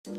What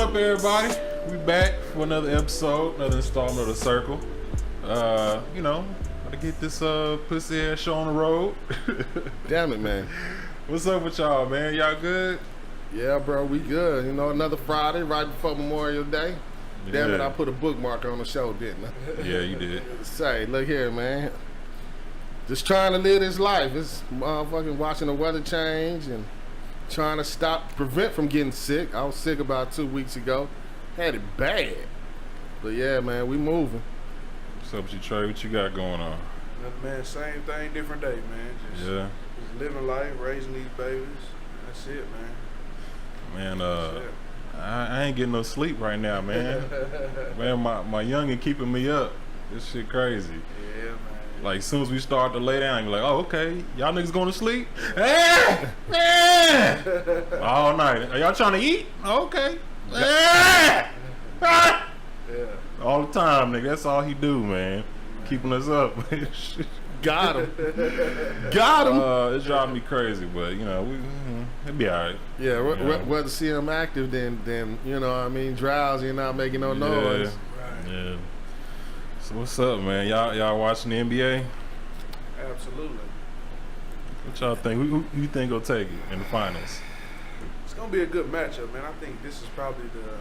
up, everybody? We back for another episode, another installment of The Circle. Gotta get this pussy ass show on the road. Damn it, man. What's up with y'all, man? Y'all good? Yeah, bro, we good. You know, another Friday right before Memorial Day. Damn it, I put a bookmark on the show, didn't I? Yeah, you did. Say, look here, man. Just trying to live this life. It's motherfucking watching the weather change and trying to prevent from getting sick. I was sick about 2 weeks ago. Had it bad. But yeah, man, we moving. What's up with you, Trey? What you got going on? Man, same thing, different day, man. Just living life, raising these babies. That's it, man. Man, I ain't getting no sleep right now, man. Man, my youngin' keeping me up. This shit crazy. Yeah, man. Like, as soon as we start to lay down, you're like, oh, okay, y'all niggas going to sleep? All night. Are y'all trying to eat? Okay. All the time, nigga. That's all he do, man. Keeping us up. Got him. Got him. It's driving me crazy, but, it'll be all right. Yeah, rather see him active than you know what I mean, drowsy and not making no noise. Right. Yeah. So what's up, man? Y'all watching the NBA? Absolutely. What y'all think? Who you think will take it in the finals? It's gonna be a good matchup, man. I think this is probably the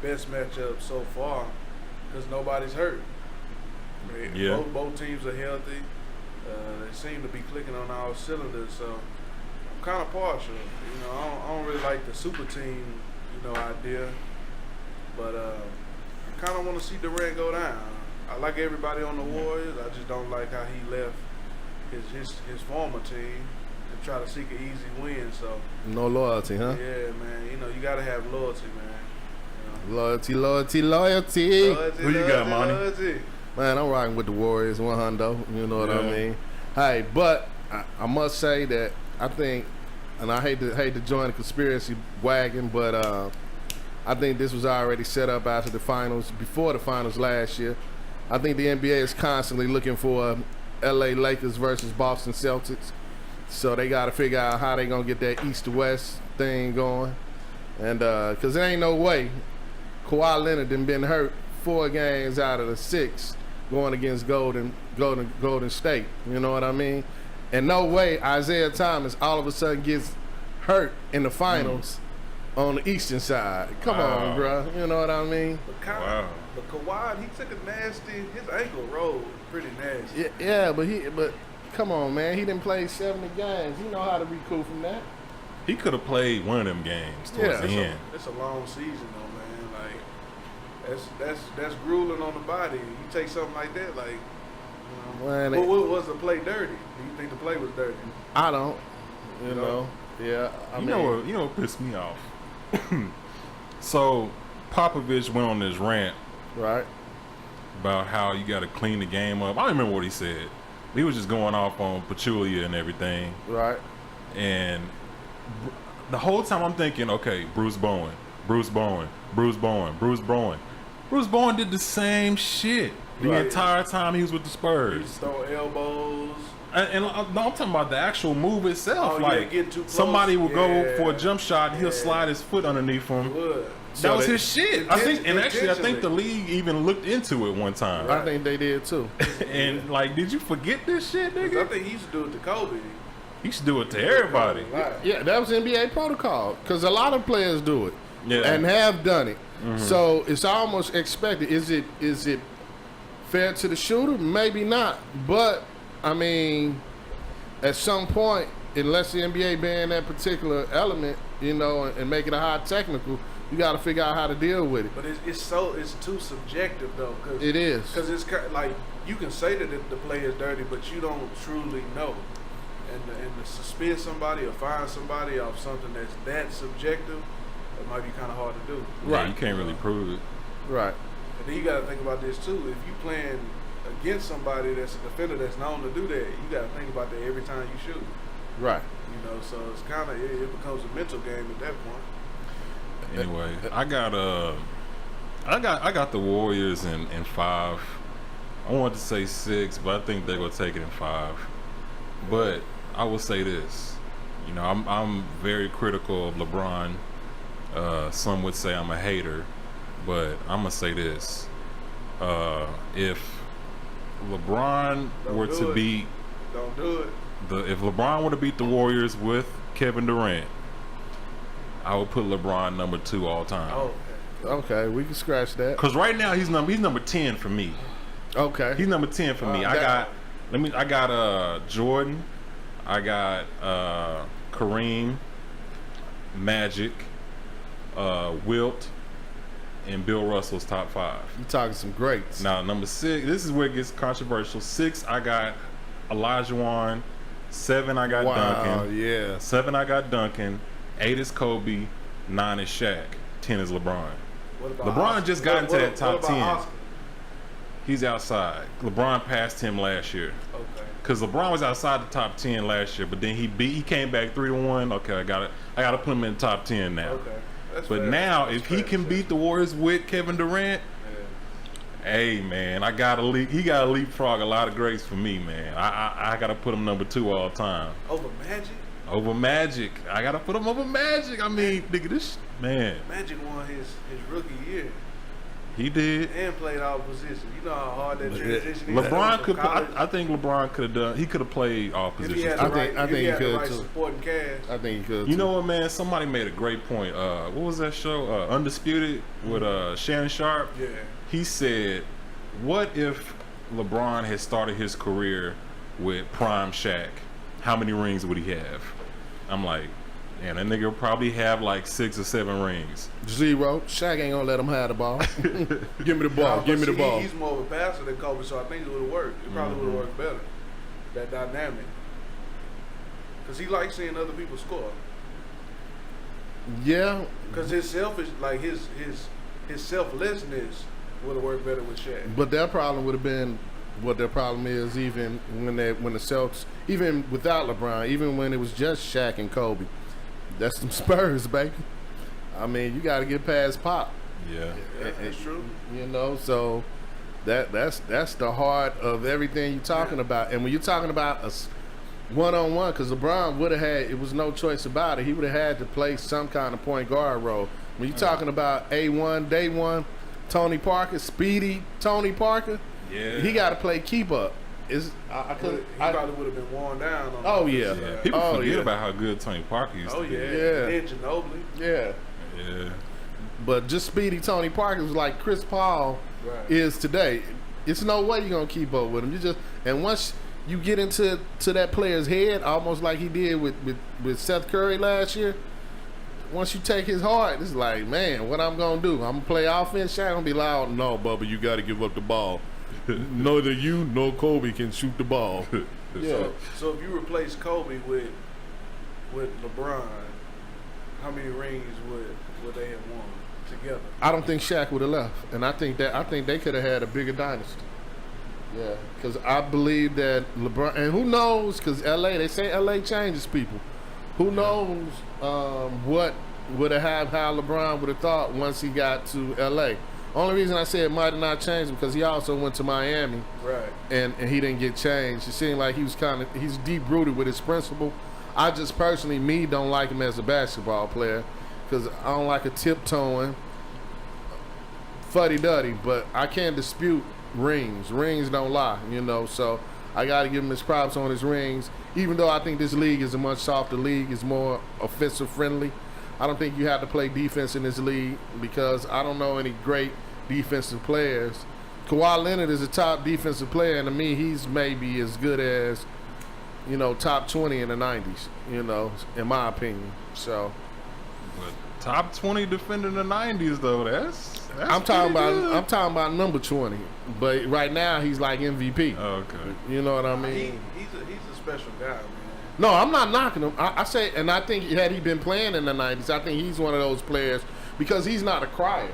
best matchup so far because nobody's hurt. Yeah. Both teams are healthy. They seem to be clicking on all cylinders, so I'm kind of partial. I don't really like the super team, idea, but I kind of want to see Durant go down. I like everybody on the Warriors. I just don't like how he left his former team and try to seek an easy win. So No loyalty, huh? yeah, man. You got to have loyalty, man. Loyalty. Who you got, Monty? Loyalty. Man, I'm riding with the Warriors 100. You know what I mean? Hey, but I must say that I think, and I hate to join the conspiracy wagon, but I think this was already set up after the finals, before the finals last year. I think the NBA is constantly looking for LA Lakers versus Boston Celtics. So they got to figure out how they going to get that East to West thing going. And because there ain't no way Kawhi Leonard done been hurt 4 games out of the 6 going against Golden State. You know what I mean? And no way Isaiah Thomas all of a sudden gets hurt in the finals on the eastern side. Come on, bro. You know what I mean? But Kawhi, he took his ankle rolled pretty nasty. Yeah, but come on, man. He didn't play 70 games. You know how to recoup from that. He could have played one of them games towards the end. It's a long season, though, man. Like, that's grueling on the body. You take something like that, like, what was the play dirty? Do you think the play was dirty? I don't. You know? Yeah. You know what pissed me off? So Popovich went on this rant, right, about how you got to clean the game up. I don't remember what he said. He was just going off on Pachulia and everything. Right. And the whole time I'm thinking, okay, Bruce Bowen did the same shit the entire time he was with the Spurs. He used to throw elbows. And I'm talking about the actual move itself. Oh, like, getting too close. somebody will go for a jump shot, he'll slide his foot underneath him. That was his shit. I think the league even looked into it one time. I think they did too. And like, did you forget this shit, nigga? I think he used to do it to Kobe. He should do it to everybody. Yeah, that was NBA protocol because a lot of players do it and have done it. Mm-hmm. So it's almost expected. Is it fair to the shooter? Maybe not, but I mean, at some point, unless the NBA ban that particular element, you know, and make it a high technical, you got to figure out how to deal with it. But it's too subjective though. Cause, It is. Because it's like you can say that the play is dirty, but you don't truly know. And to suspend somebody or fine somebody off something that's that subjective, it might be kind of hard to do. Right. You can't really prove it. Right. And then you got to think about this too. If you playing against somebody that's a defender that's known to do that, you got to think about that every time you shoot. Right. You know, so it's kind of it becomes a mental game at that point. Anyway, I got the Warriors in 5. I wanted to say 6, but I think they're gonna take it in 5. But I will say this, you know, I'm very critical of LeBron. Some would say I'm a hater, but I'm gonna say this: if LeBron were to beat, don't do it. If LeBron were to beat the Warriors with Kevin Durant, I would put LeBron number 2 all time. Oh, Okay, we can scratch that. Cause right now he's number 10 for me. Okay. He's number 10 for me. I got Jordan, I got Kareem, Magic, Wilt, and Bill Russell's top 5. You talking some greats. Now number 6, this is where it gets controversial. 6, I got Olajuwon. 7, I got Duncan. Yeah. 7, I got Duncan. 8 is Kobe. 9 is Shaq. 10 is LeBron. what about LeBron Oscar? just got into that top what about 10. Oscar? He's outside. LeBron passed him last year. Okay. Because LeBron was outside the top 10 last year, but then he came back 3-1. Okay, I gotta put him in the top 10 now. Okay. That's But fair. now, That's if he fair. can beat the Warriors with Kevin Durant, hey man, he gotta leapfrog a lot of greats for me, man. I gotta put him number 2 all time. Over Magic? Over Magic. I gotta put him over Magic. I mean, nigga, this man. Magic won his rookie year He did. and played all positions. You know how hard that transition is. LeBron could. College. I think LeBron could have done. He could have played all If he positions. had I the think- right, I if think he he had the could, right too. supporting cast. I think he could. You know what, man? Somebody made a great point. What was that show? Undisputed with Shannon Sharp. Yeah. He said, "What if LeBron had started his career with prime Shaq? How many rings would he have?" I'm like, man, that nigga would probably have like 6 or 7 rings. 0. Shaq ain't gonna let him have the ball. Give me the ball. But Give me the see, ball. He's more of a passer than Kobe, so I think it would have worked. It probably would have worked better. That dynamic. Because he likes seeing other people score. Yeah, Because his selfish, like his selflessness would have worked better with Shaq. but their problem would have been what their problem is even when the Celtics, even without LeBron, even when it was just Shaq and Kobe. That's some Spurs, baby. I mean, you got to get past Pop. Yeah. Yeah, that's true. You know, so that's the heart of everything you're talking about. And when you're talking about a one-on-one, because LeBron would have had, it was no choice about it. He would have had to play some kind of point guard role. When you're talking about A1, day one, Tony Parker, speedy Tony Parker, Yeah. he got to play keep up. He probably would have been worn down. On Oh, the yeah. offensive Yeah. side. People Oh, forget yeah. about how good Tony Parker used Oh, to be. yeah. Yeah. And Ginobili. Yeah. Yeah. But just speedy Tony Parker was like Chris Paul Right. is today. It's no way you're gonna keep up with him. And once you get into that player's head, almost like he did with Seth Curry last year. Once you take his heart, it's like, man, what I'm gonna do? I'm gonna play offense. Shaq gonna be loud. No, Bubba, you got to give up the ball. Neither you nor Kobe can shoot the ball. Yeah. So if you replace Kobe with LeBron, how many rings would they have won together? I don't think Shaq would have left, and I think they could have had a bigger dynasty. Yeah, because I believe that LeBron, and who knows? Because they say LA changes people. Who knows what would have how LeBron would have thought once he got to LA. Only reason I say it might have not changed because he also went to Miami, Right. and he didn't get changed. It seemed like he's deep rooted with his principle. I just personally don't like him as a basketball player because I don't like a tiptoeing, fuddy-duddy. But I can't dispute rings. Rings don't lie, you know. So I got to give him his props on his rings. Even though I think this league is a much softer league, it's more offensive friendly. I don't think you have to play defense in this league because I don't know any great defensive players. Kawhi Leonard is a top defensive player, and to me, he's maybe as good as top 20 in the 90s, in my opinion. So But top 20 defender in the 90s though. That's I'm talking pretty good. about number 20. But right now he's like MVP. Okay. You know what I He, mean? he's a special guy, man. No, I'm not knocking him. I say, and I think had he been playing in the 90s, I think he's one of those players because he's not a crier.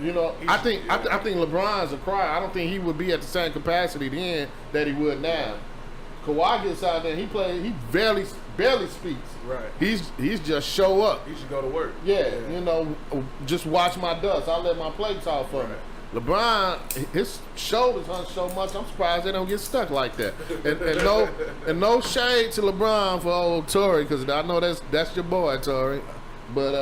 Yeah. I think LeBron's a crier. I don't think he would be at the same capacity then that he would now. Kawhi gets out there, he barely speaks. Right. He's just show up. He should go to work. Yeah, just watch my dust. I'll let my plate talk for me. LeBron, his shoulders hunch so much, I'm surprised they don't get stuck like that. And no shade to LeBron for old Torrey, because I know that's your boy, Torrey. But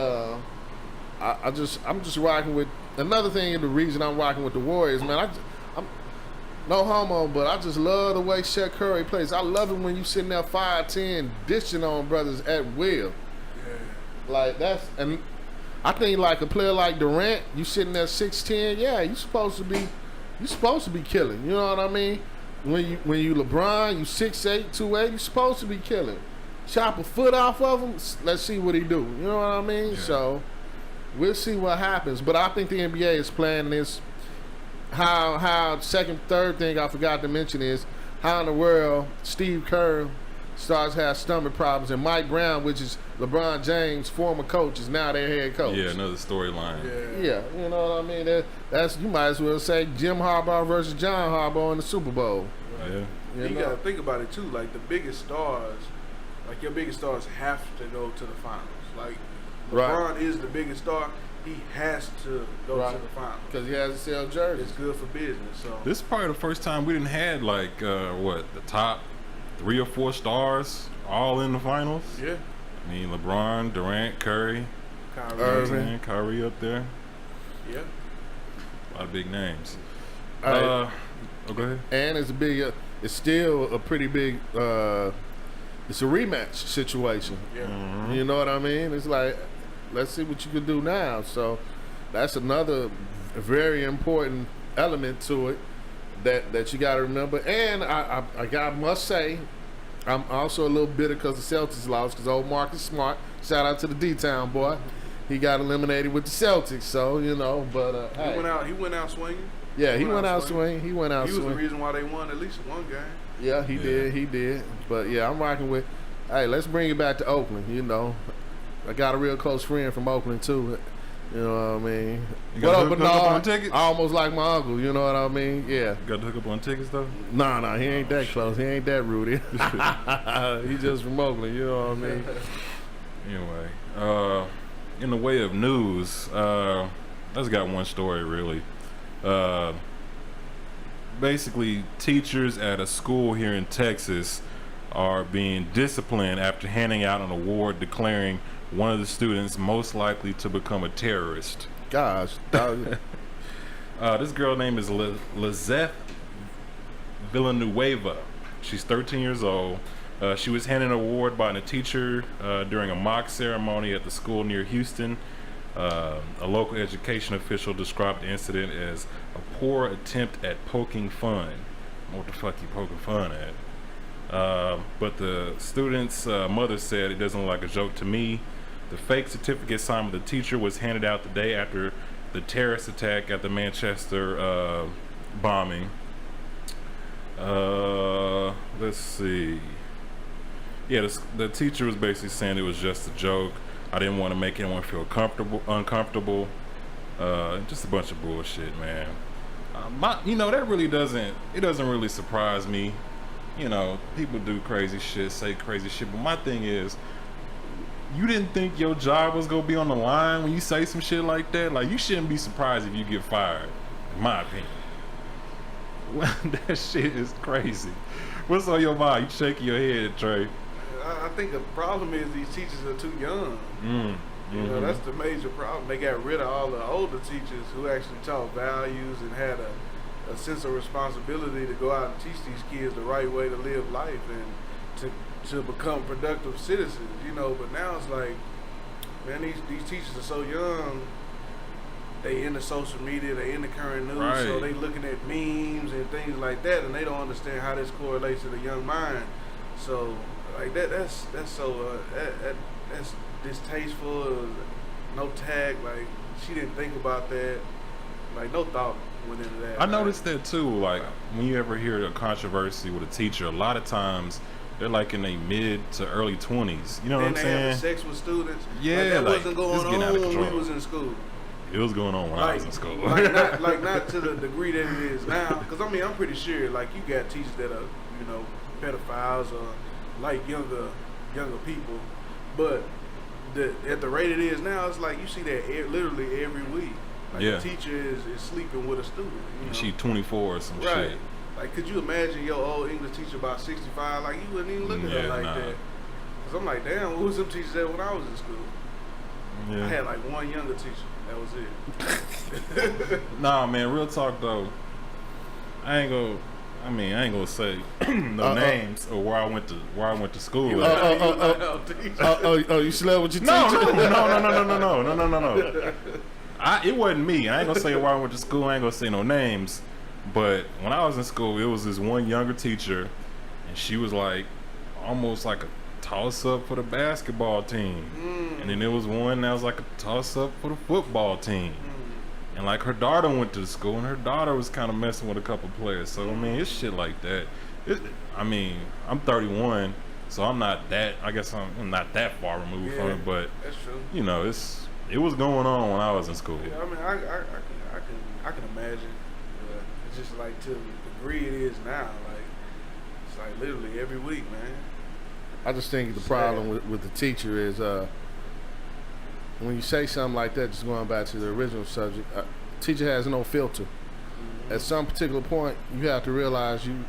I'm just rocking with another thing. The reason I'm rocking with the Warriors, man, I'm no homo, but I just love the way Shaq Curry plays. I love it when you sitting there 5'10", dishing on brothers at will. Yeah. Like and I think like a player like Durant, you sitting there 6'10", yeah, you supposed to be killing. You know what I mean? When you LeBron, you 6'8", 280, you supposed to be killing. Chop a foot off of him, let's see what he do. You know what I mean? Yeah. So we'll see what happens. But I think the NBA is playing this. How second, third thing I forgot to mention is how in the world Steve Kerr starts to have stomach problems, and Mike Brown, which is LeBron James' former coach, is now their head coach. Yeah, another storyline. Yeah, you know what I mean. That's you might as well say Jim Harbaugh versus John Harbaugh in the Super Bowl. Yeah. You gotta think about it too. Like the biggest stars, like your biggest stars have to go to the finals. Like LeBron is the biggest star. He has to go to the finals because he has to sell jerseys. It's good for business. So This is probably the first time we didn't had like the top 3 or 4 stars all in the finals. yeah, I mean LeBron, Durant, Curry, Kyrie, Irving. Kyrie up there. yeah. A lot of big names. All right. Go ahead. And it's still a pretty big. It's a rematch situation. Yeah. Mhm. You know what I mean? It's like, let's see what you can do now. So that's another very important element to it that you got to remember. And I must say, I'm also a little bitter because the Celtics lost because old Marcus Smart, shout out to the D-Town boy, he got eliminated with the Celtics. So, but hey. He went out swinging. Yeah, he went out swinging. He went out He was swinging. the reason why they won at least one game. Yeah, he did. But yeah, I'm rocking with. Hey, let's bring it back to Oakland. I got a real close friend from Oakland too. You know what I mean? You got to hook up on tickets? I almost like my uncle. You know what I mean? Yeah. Got to hook up on tickets though. Nah, he ain't that close. He ain't that Rudy. He just from Oakland. You know what I mean? Anyway, in the way of news, I just got one story really. Basically, teachers at a school here in Texas are being disciplined after handing out an award declaring one of the students most likely to become a terrorist. Gosh. This girl name is Lizeth Villanueva. She's 13 years old. She was handed an award by a teacher during a mock ceremony at the school near Houston. A local education official described the incident as a poor attempt at poking fun. What the fuck you poking fun at? But the student's mother said, "It doesn't look like a joke to me." The fake certificate signed with the teacher was handed out the day after the terrorist attack at the Manchester bombing. Let's see. Yeah, the teacher was basically saying it was just a joke. I didn't want to make anyone feel uncomfortable. Just a bunch of bullshit, man. That really doesn't really surprise me. People do crazy shit, say crazy shit, but my thing is, you didn't think your job was gonna be on the line when you say some shit like that? Like, you shouldn't be surprised if you get fired, in my opinion. That shit is crazy. What's on your mind? You shaking your head, Trey. I think the problem is these teachers are too young. That's the major problem. They got rid of all the older teachers who actually taught values and had a sense of responsibility to go out and teach these kids the right way to live life and to become productive citizens. But now it's like, man, these teachers are so young. They into social media, they in the current news, Right. so they looking at memes and things like that, and they don't understand how this correlates to the young mind. So like that's so that's distasteful. No tag. Like she didn't think about that. Like no thought went into that. I noticed that too. Like when you ever hear a controversy with a teacher, a lot of times they're like in their mid to early 20s. You know what I'm They saying? having sex with students. Yeah, like, that like, wasn't it's going getting out of on when control. we was in school. It was going on when I was in school. not to the degree that it is now. Because I mean, I'm pretty sure like you got teachers that are pedophiles or like younger people, but at the rate it is now, it's like you see that literally every week. Like Yeah. the teacher is sleeping with a student. You know? She 24 or some Right. shit. Like, could you imagine your old English teacher about 65? Like, you wouldn't even look at her Yeah, like nah. that. Cause I'm like, damn, who was them teachers at when I was in school? Yeah. I had like one younger teacher. That was it. Nah, man, real talk though. I ain't gonna say no names or where I went to school. at. You slept with your No, teacher? no. It wasn't me. I ain't gonna say where I went to school. I ain't gonna say no names. But when I was in school, it was this one younger teacher, and she was like almost like a toss-up for the basketball team. And then there was one that was like a toss-up for the football team. And like her daughter went to the school, and her daughter was kind of messing with a couple players. So I mean, it's shit like that. I'm 31, so I'm not that. I guess I'm not that far removed from it. But That's true. you know, it was going on when I was in school. Yeah, I mean, I can imagine. It's just like to the degree it is now. Like it's like literally every week, man. I just think the problem with the teacher is when you say something like that, just going back to the original subject, teacher has no filter. At some particular point, you have to realize you,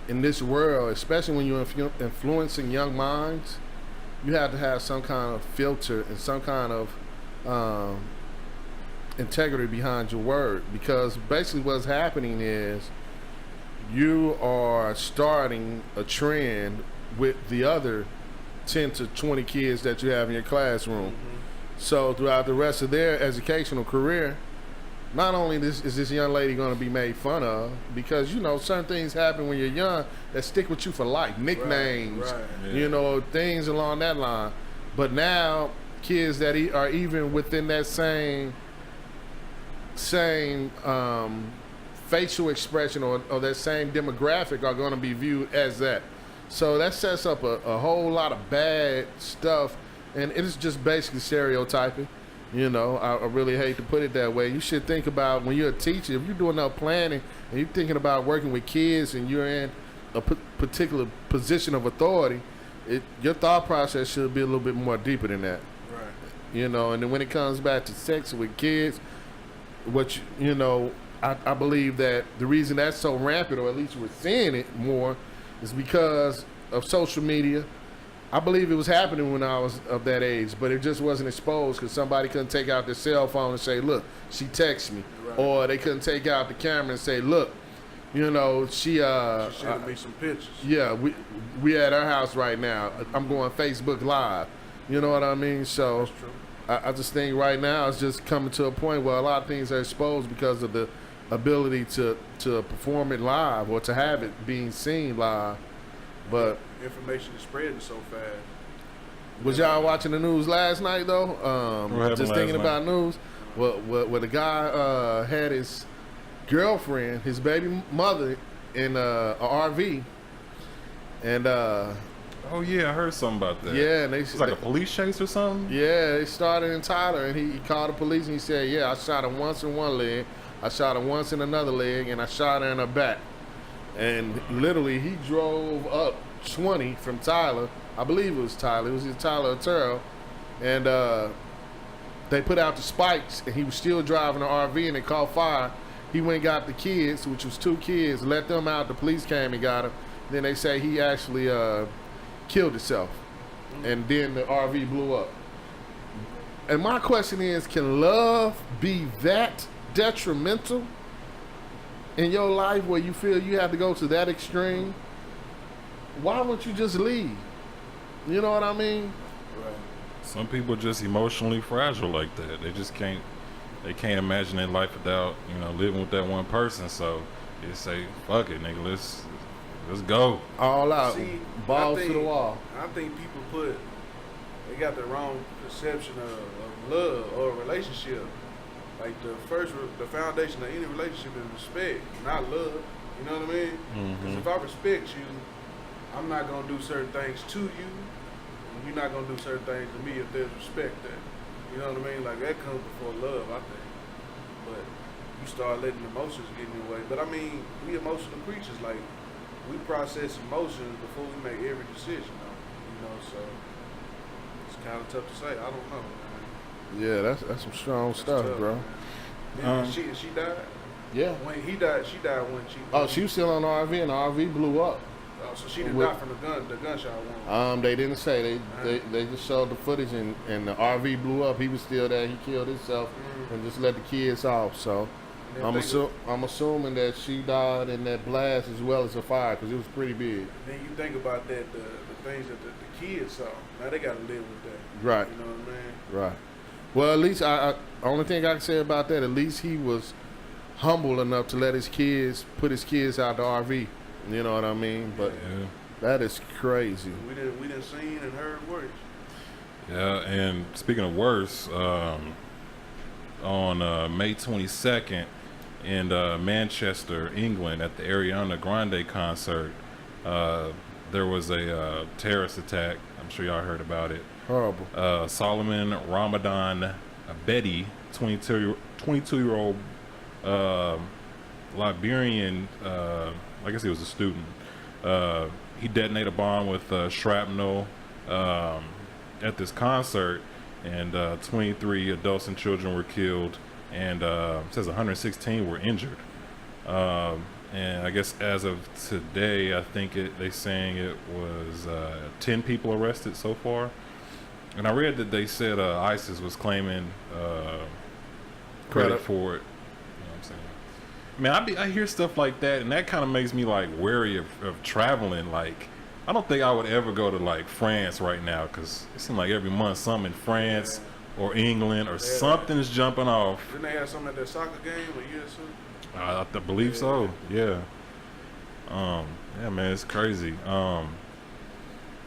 in this world, especially when you're influencing young minds, you have to have some kind of filter and some kind of integrity behind your word. Because basically what's happening is you are starting a trend with the other 10 to 20 kids that you have in your classroom. So throughout the rest of their educational career, not only is this young lady going to be made fun of, because certain things happen when you're young that stick with you for life, nicknames, Right. Yeah. Things along that line. But now kids that are even within that same facial expression or that same demographic are going to be viewed as that. So that sets up a whole lot of bad stuff, and it's just basically stereotyping. I really hate to put it that way. You should think about when you're a teacher, if you're doing enough planning and you're thinking about working with kids and you're in a particular position of authority, your thought process should be a little bit more deeper than that. Right. And then when it comes back to sex with kids, I believe that the reason that's so rampant, or at least we're seeing it more, is because of social media. I believe it was happening when I was of that age, but it just wasn't exposed because somebody couldn't take out their cell phone and say, look, she texted me. Right. Or they couldn't take out the camera and say, look, she She sent me some pictures. yeah, we at our house right now. I'm going Facebook Live. You know what I mean? So That's true. I just think right now it's just coming to a point where a lot of things are exposed because of the ability to perform it live or to have it being seen live. But Information is spreading so fast. was y'all watching the news last night though? What happened Just last thinking night? about news. Well, the guy had his girlfriend, his baby mother, in a RV, and Oh yeah, I heard something about that. yeah, and It's like a police chase or something. Yeah, they started in Tyler, and he called the police and he said, yeah, I shot her once in one leg, I shot her once in another leg, and I shot her in her back. And literally, he drove up 20 from Tyler. I believe it was Tyler. It was either Tyler or Terrell. And they put out the spikes, and he was still driving the RV, and they caught fire. He went and got the kids, which was 2 kids, let them out. The police came and got him. Then they say he actually killed himself. And then the RV blew up. And my question is, can love be that detrimental in your life where you feel you have to go to that extreme? Why wouldn't you just leave? You know what I mean? Right. Some people just emotionally fragile like that. They just can't imagine their life without living with that one person. So they say, fuck it, nigga, let's Let's go. All out, See, balls I to think- the wall. I think people they got the wrong perception of love or a relationship. Like the foundation of any relationship is respect, not love. You know what I mean? Because if I respect you, I'm not gonna do certain things to you, and you're not gonna do certain things to me if there's respect there. You know what I mean? Like that comes before love, I think. But you start letting emotions get in your way. But I mean, we emotional creatures. Like we process emotions before we make every decision. You know, so it's kind of tough to say. I don't know, man. Yeah, that's some strong It's stuff, tough, bro. man. She died. Yeah. When he died, she died when she. Oh, she was still on the RV, and the RV blew up. Oh, so she didn't die from the gunshot wound. They didn't say. They just showed the footage, and the RV blew up. He was still there. He killed himself and just let the kids off. So And then I'm assuming that she died in that blast as well as the fire, because it was pretty big. Then you think about that, the things that the kids saw. Now they got to live with that. Right. You know what I mean? Right. Well, at least only thing I can say about that, at least he was humble enough to let his kids put his kids out the RV. You know what I mean? But Yeah. that is crazy. We didn't seen and heard worse. Yeah, and speaking of worse, on May 22nd in Manchester, England, at the Ariana Grande concert, there was a terrorist attack. I'm sure y'all heard about it. Horrible. Solomon Ramadan Betty, 22-year-old Liberian, I guess he was a student. He detonated a bomb with shrapnel at this concert, and 23 adults and children were killed, and it says 116 were injured. And I guess as of today, I think they saying it was 10 people arrested so far. And I read that they said ISIS was claiming credit for it. You know what I'm saying? Man, I hear stuff like that, and that kind of makes me like wary of traveling. Like, I don't think I would ever go to like France right now, because it seems like every month something in France or England or something's jumping off. Didn't they have something at that soccer game a year or so? I believe so. Yeah. Yeah, man, it's crazy.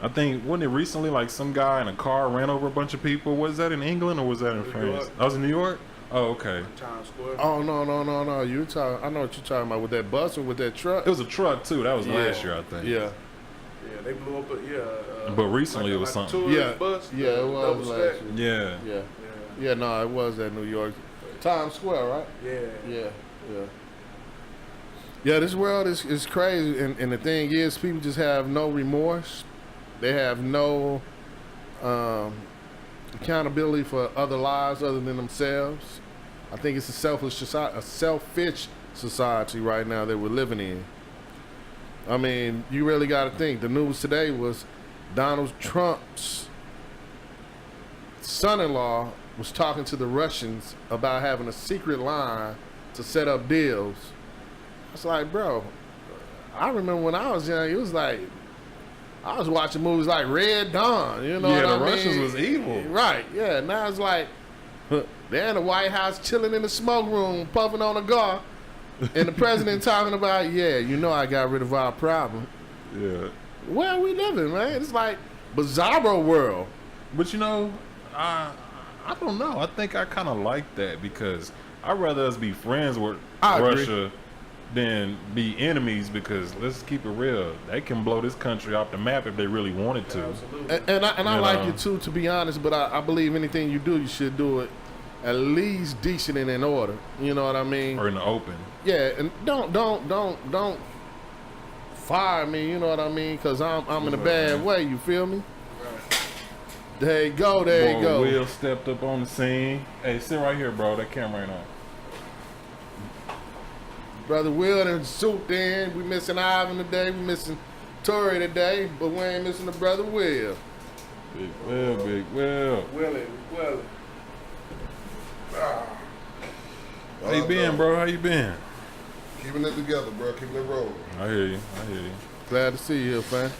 I think, wasn't it recently like some guy in a car ran over a bunch of people? Was that in England or was that in New France? York. That was in New York? Oh, okay. Times Square. Oh no! You talking? I know what you're talking about with that bus or with that truck. It was a truck too. That was last year, I think. Yeah. Yeah, they blew up. But recently it was like something. A tourist bus, Yeah, it was double last stack. year. Yeah. Yeah. Yeah, Yeah, no, it was at New York. Times Square, right? yeah. Yeah. Yeah, this world is crazy, and the thing is, people just have no remorse. They have no accountability for other lives other than themselves. I think it's a selfish society right now that we're living in. I mean, you really got to think. The news today was Donald Trump's son-in-law was talking to the Russians about having a secret line to set up deals. It's like, bro, I remember when I was young, it was like, I was watching movies like Red Dawn, you know Yeah, what I the mean? Russians was evil. Right, yeah. Now it's like, they're in the White House chilling in the smoke room, puffing on a cigar, and the president talking about, yeah, you know I got rid of our problem. Yeah. Where are we living, man? It's like bizarro world. But you know, I don't know. I think I kind of like that, because I'd rather us be friends with I agree. Russia than be enemies, because let's keep it real. They can blow this country off the map if they really wanted to. Absolutely. And I You like know. you too, to be honest, but I believe anything you do, you should do it at least decent and in order. You know what I mean? Or in the open. Yeah, and don't fire me, you know what I mean? Because I'm in a bad way, you feel me? There you go, there you Boy, go. Will stepped up on the scene. Hey, sit right here, bro. That camera ain't on. Brother Will and Soup in. We missing Ivan today, we missing Tori today, but we ain't missing the brother Will. Big Will, Big Will. Willie. How you been, bro? How you been? Keeping it together, bro. Keeping it rolling. I hear you. Glad to see you here, fam.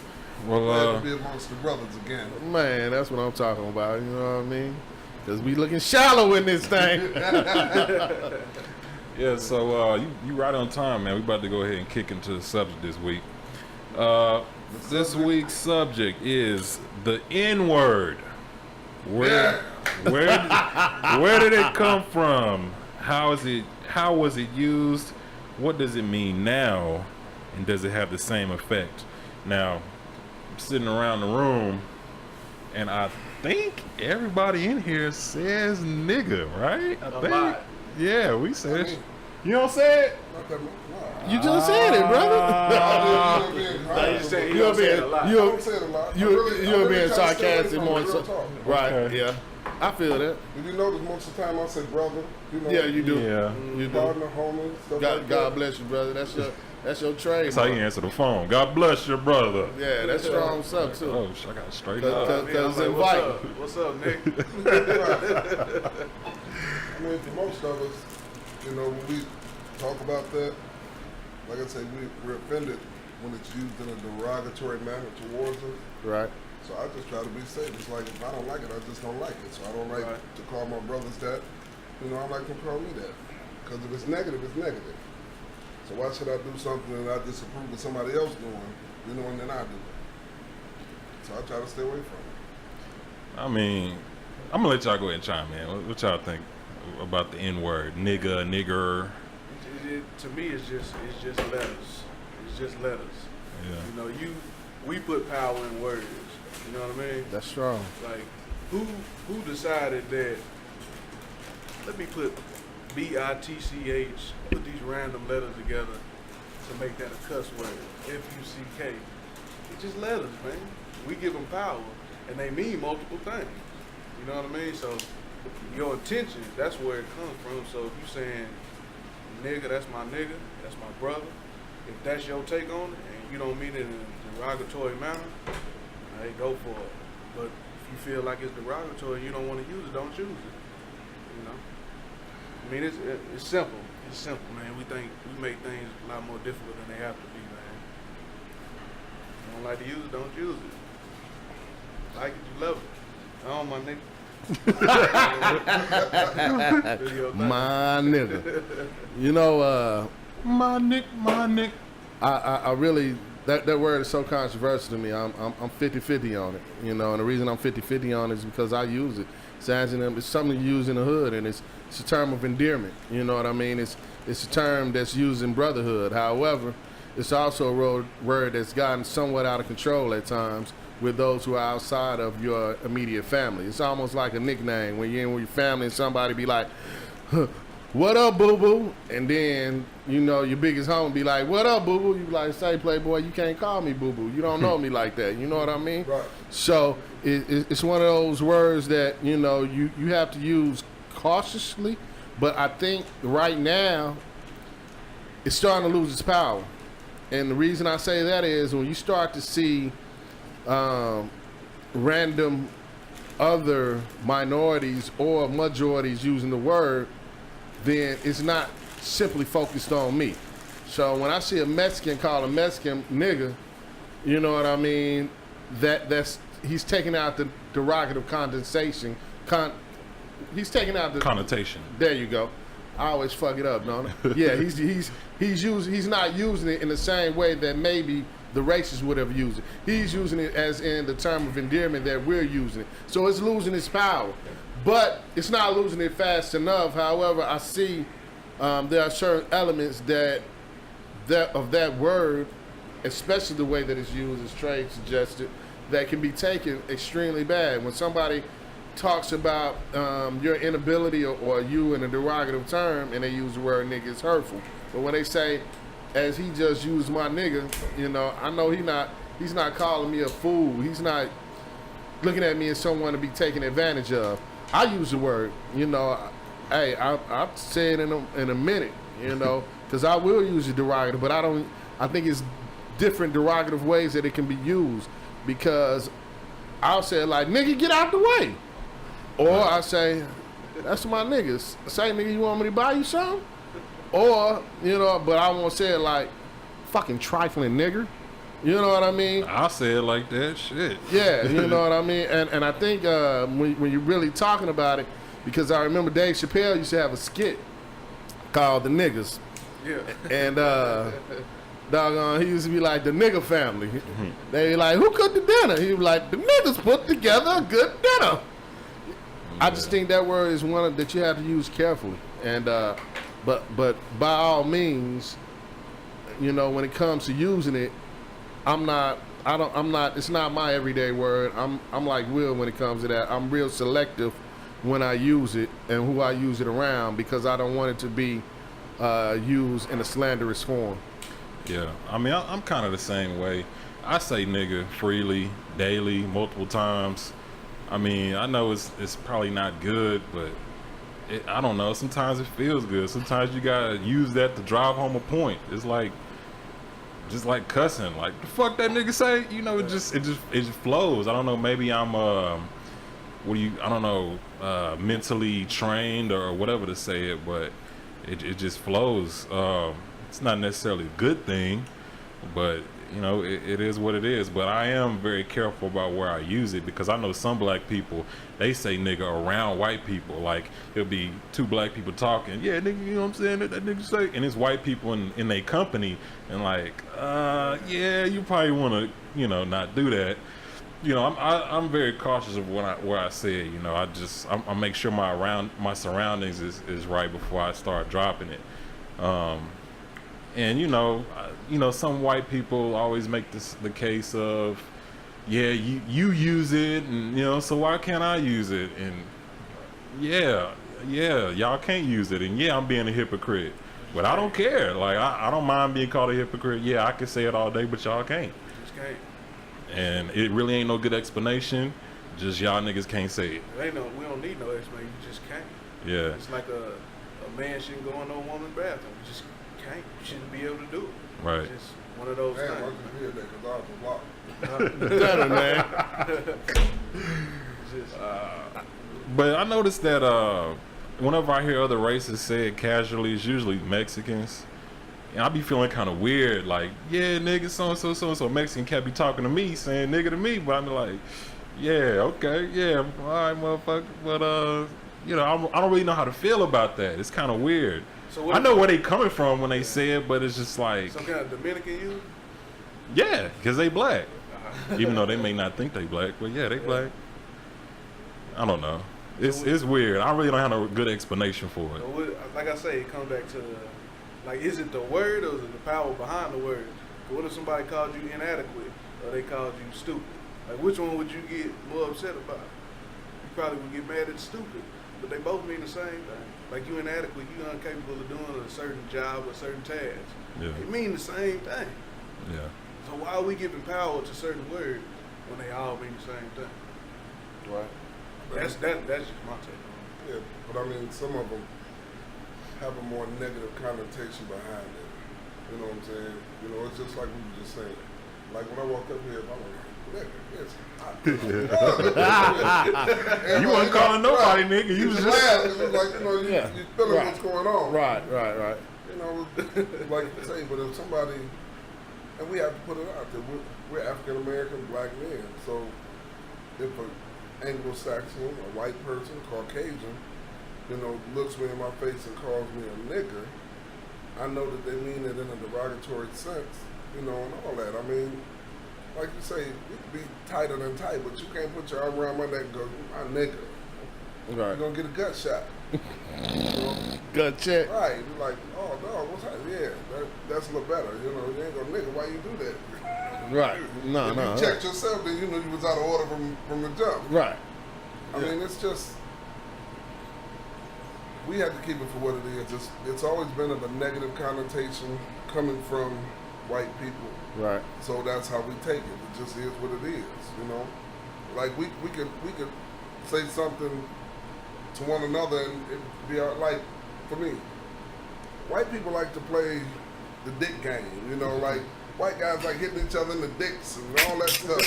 Well, Glad to be amongst the brothers again. Man, that's what I'm talking about, you know what I mean? Because we looking shallow in this thing. yeah, so you right on time, man. We about to go ahead and kick into the subject this week. This week's subject is the N-word. Where did it come from? How was it used? What does it mean now? And does it have the same effect? Now, I'm sitting around the room, and I think everybody in here says nigga, right? I think. lot. Yeah, we say it. You don't say it? Not that much. Nah. You just said it, brother. I'm being Like private, you said, but you don't say it a lot. I don't say it a lot. You're being try to stay away sarcastic from more. it, real talk. Right? Okay. Yeah, I feel that. Did you notice most of the time I say brother? You know, Yeah, you do. Yeah. You do. partner, homie, stuff like God that. bless you, brother. That's your trade. That's how you answer the phone. God bless your brother. Yeah, that's strong stuff too. Oh, I got to straighten Cause- up. I mean, I'm Cause like, invite. what's up, Nick? I mean, for most of us, you know, when we talk about that, like I say, we're offended when it's used in a derogatory manner towards us. Right. So I just try to be safe. It's like if I don't like it, I just don't like it. So I don't like Right. to call my brothers that. You know, I like them to call me that. Because if it's negative, it's negative. So why should I do something that I disapprove of somebody else doing, you know, and then I do it? So I try to stay away from it. I mean, I'm gonna let y'all go ahead and chime in. What y'all think about the N-word? Nigga, nigger. To me, it's just letters. It's just letters. Yeah. You know, we put power in words. You know what I mean? That's strong. Like, who decided that? Let me put BITCH, put these random letters together to make that a cuss word. FUCK. It's just letters, man. We give them power, and they mean multiple things. You know what I mean? So your intention, that's where it comes from. So if you saying nigga, that's my nigga, that's my brother. If that's your take on it, and you don't mean it in a derogatory manner, hey, go for it. But if you feel like it's derogatory and you don't want to use it, don't choose it. You know? I mean, it's simple. It's simple, man. We make things a lot more difficult than they have to be, man. You don't like to use it, don't use it. Like it, you love it. I don't, my nigga. Do your thing. My nigga. You know, My Nick. I really that word is so controversial to me. I'm 50-50 on it. You know, and the reason I'm 50-50 on it is because I use it. It's something you use in the hood, and it's a term of endearment. You know what I mean? It's a term that's used in brotherhood. However, it's also a word that's gotten somewhat out of control at times with those who are outside of your immediate family. It's almost like a nickname when you're in with your family and somebody be like, what up, boo-boo? And then, you know, your biggest homie be like, what up, boo-boo? You be like, say, playboy, you can't call me boo-boo. You don't know me like that. You know what I mean? Right. So it's one of those words that, you know, you have to use cautiously. But I think right now, it's starting to lose its power. And the reason I say that is when you start to see random other minorities or majorities using the word, then it's not simply focused on me. So when I see a Mexican call a Mexican nigga, you know what I mean? That's he's taking out the derogative condensation. He's taking out the Connotation. There you go. I always fuck it up, don't I? Yeah, he's not using it in the same way that maybe the racists would have used it. He's using it as in the term of endearment that we're using it. So it's losing its power. But it's not losing it fast enough. However, I see there are certain elements of that word, especially the way that it's used, as Trey suggested, that can be taken extremely bad. When somebody talks about your inability or you in a derogative term and they use the word nigga, it's hurtful. But when they say, as he just used my nigga, you know, I know he's not calling me a fool. He's not looking at me as someone to be taken advantage of. I use the word, you know, hey, I'll say it in a minute, you know, because I will use it derogative, but I think it's different derogative ways that it can be used, because I'll say like, nigga, get out the way. Or I say, that's my niggas. Say, nigga, you want me to buy you something? Or, you know, but I won't say it like, fucking trifling nigger. You know what I mean? I say it like that. Shit. Yeah, you know what I mean? And I think when you're really talking about it, because I remember Dave Chappelle used to have a skit called The Niggas. Yeah. And Doggone, he used to be like the nigga family. They be like, who cooked the dinner? He was like, the niggas put together a good dinner. I just think that word is one that you have to use carefully. And but by all means, you know, when it comes to using it, it's not my everyday word. I'm like Will when it comes to that. I'm real selective when I use it and who I use it around because I don't want it to be used in a slanderous form. Yeah, I mean, I'm kind of the same way. I say nigga freely, daily, multiple times. I mean, I know it's probably not good, but I don't know. Sometimes it feels good. Sometimes you gotta use that to drive home a point. It's like, just like cussing. Like the fuck that nigga say? You know, it just flows. I don't know. Maybe I'm mentally trained or whatever to say it, but it just flows. It's not necessarily a good thing, but you know, it is what it is. But I am very careful about where I use it because I know some black people, they say nigga around white people. Like it'll be two black people talking, yeah, nigga, you know what I'm saying? That nigga say, and it's white people in their company, and like, yeah, you probably want to, you know, not do that. You know, I'm very cautious of where I say it. You know, I make sure my surroundings is right before I start dropping it. And you know, some white people always make the case of, yeah, you use it, and you know, so why can't I use it? And yeah, y'all can't use it, and yeah, I'm being a hypocrite, but I don't care. Like I don't mind being called a hypocrite. Yeah, I can say it all day, but y'all can't. Just can't. And it really ain't no good explanation. Just y'all niggas can't say it. We don't need no explanation. You just can't. Yeah. It's like a man shouldn't go in no woman's bathroom. You just can't. You shouldn't be able to do it. Right. It's just one of those Damn, I things. just hear that because I was blocked. Better, man. It's just, But I noticed that whenever I hear other races say it casually, it's usually Mexicans. And I be feeling kind of weird, like, yeah, nigga, so Mexican can't be talking to me, saying nigga to me, but I'm like, yeah, okay, yeah, all right, motherfucker, but you know, I don't really know how to feel about that. It's kind of weird. So I know where they coming from when they say it, but it's just like, some kind of Dominican you? yeah, because they black, even though they may not think they black, but yeah, they black. I don't know. It's weird. I really don't have a good explanation for it. So like I say, it comes back to like, is it the word or is it the power behind the word? What if somebody called you inadequate or they called you stupid? Like, which one would you get more upset about? You probably would get mad at stupid, but they both mean the same thing. Like, you inadequate, you incapable of doing a certain job or certain task. Yeah. They mean the same thing. Yeah. So why are we giving power to certain words when they all mean the same thing? Right. That's just my take on it. Yeah, but I mean, some of them have a more negative connotation behind it. You know what I'm saying? You know, it's just like we were just saying. Like when I walked up here, I was like, nigga, it's hot. You wasn't calling nobody nigga. You was just laugh. It was like, you know, you feeling Right. what's going on. Right. You know, like you say, but if somebody, and we have to put it out there, we're African American black men. So if an Anglo-Saxon, a white person, Caucasian, you know, looks me in my face and calls me a nigger, I know that they mean it in a derogatory sense, you know, and all that. I mean, like you say, we can be tighter than tight, but you can't put your arm around my neck and go, my nigga. You're Right. going to get a gut shot. You know? Good check. Right. You're like, oh, no, what's that? Yeah, that's a little better. You know, you ain't going to nigga, why you do that? Right. No. If you checked yourself, then you knew you was out of order from the jump. Right. I mean, it's just, we have to keep it for what it is. It's always been of a negative connotation coming from white people. Right. So that's how we take it. It just is what it is, you know? Like, we could say something to one another and it'd be like, for me, white people like to play the dick game, you know, like, white guys like hitting each other in the dicks and all that stuff.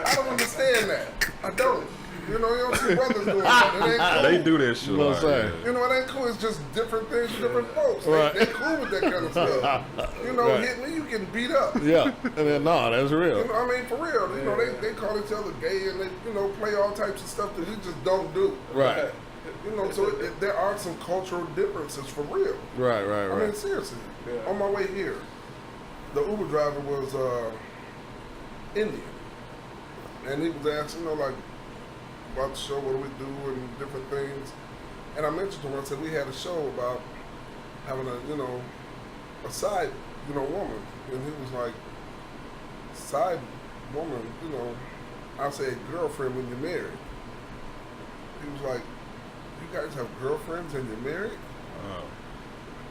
I don't understand that. I don't. You know, you don't see brothers doing that. It ain't cool. they do that shit. Well Like, said. yeah. You know, it ain't cool. It's just different things for different folks. Right. They cool with that kind of stuff. You know, Right. hit me, you getting beat up. Yeah. And then no, that's real. You know, I mean, for real. You know, they call each other gay and they, you know, play all types of stuff that we just don't do. Right. You know, so there are some cultural differences for real. Right. I mean, seriously. Yeah. On my way here, the Uber driver was Indian, and he was asking, like about the show, what do we do, and different things. And I mentioned to him, I said we had a show about having a side, woman, and he was like, side woman, I said girlfriend when you're married. He was like, you guys have girlfriends and you're married?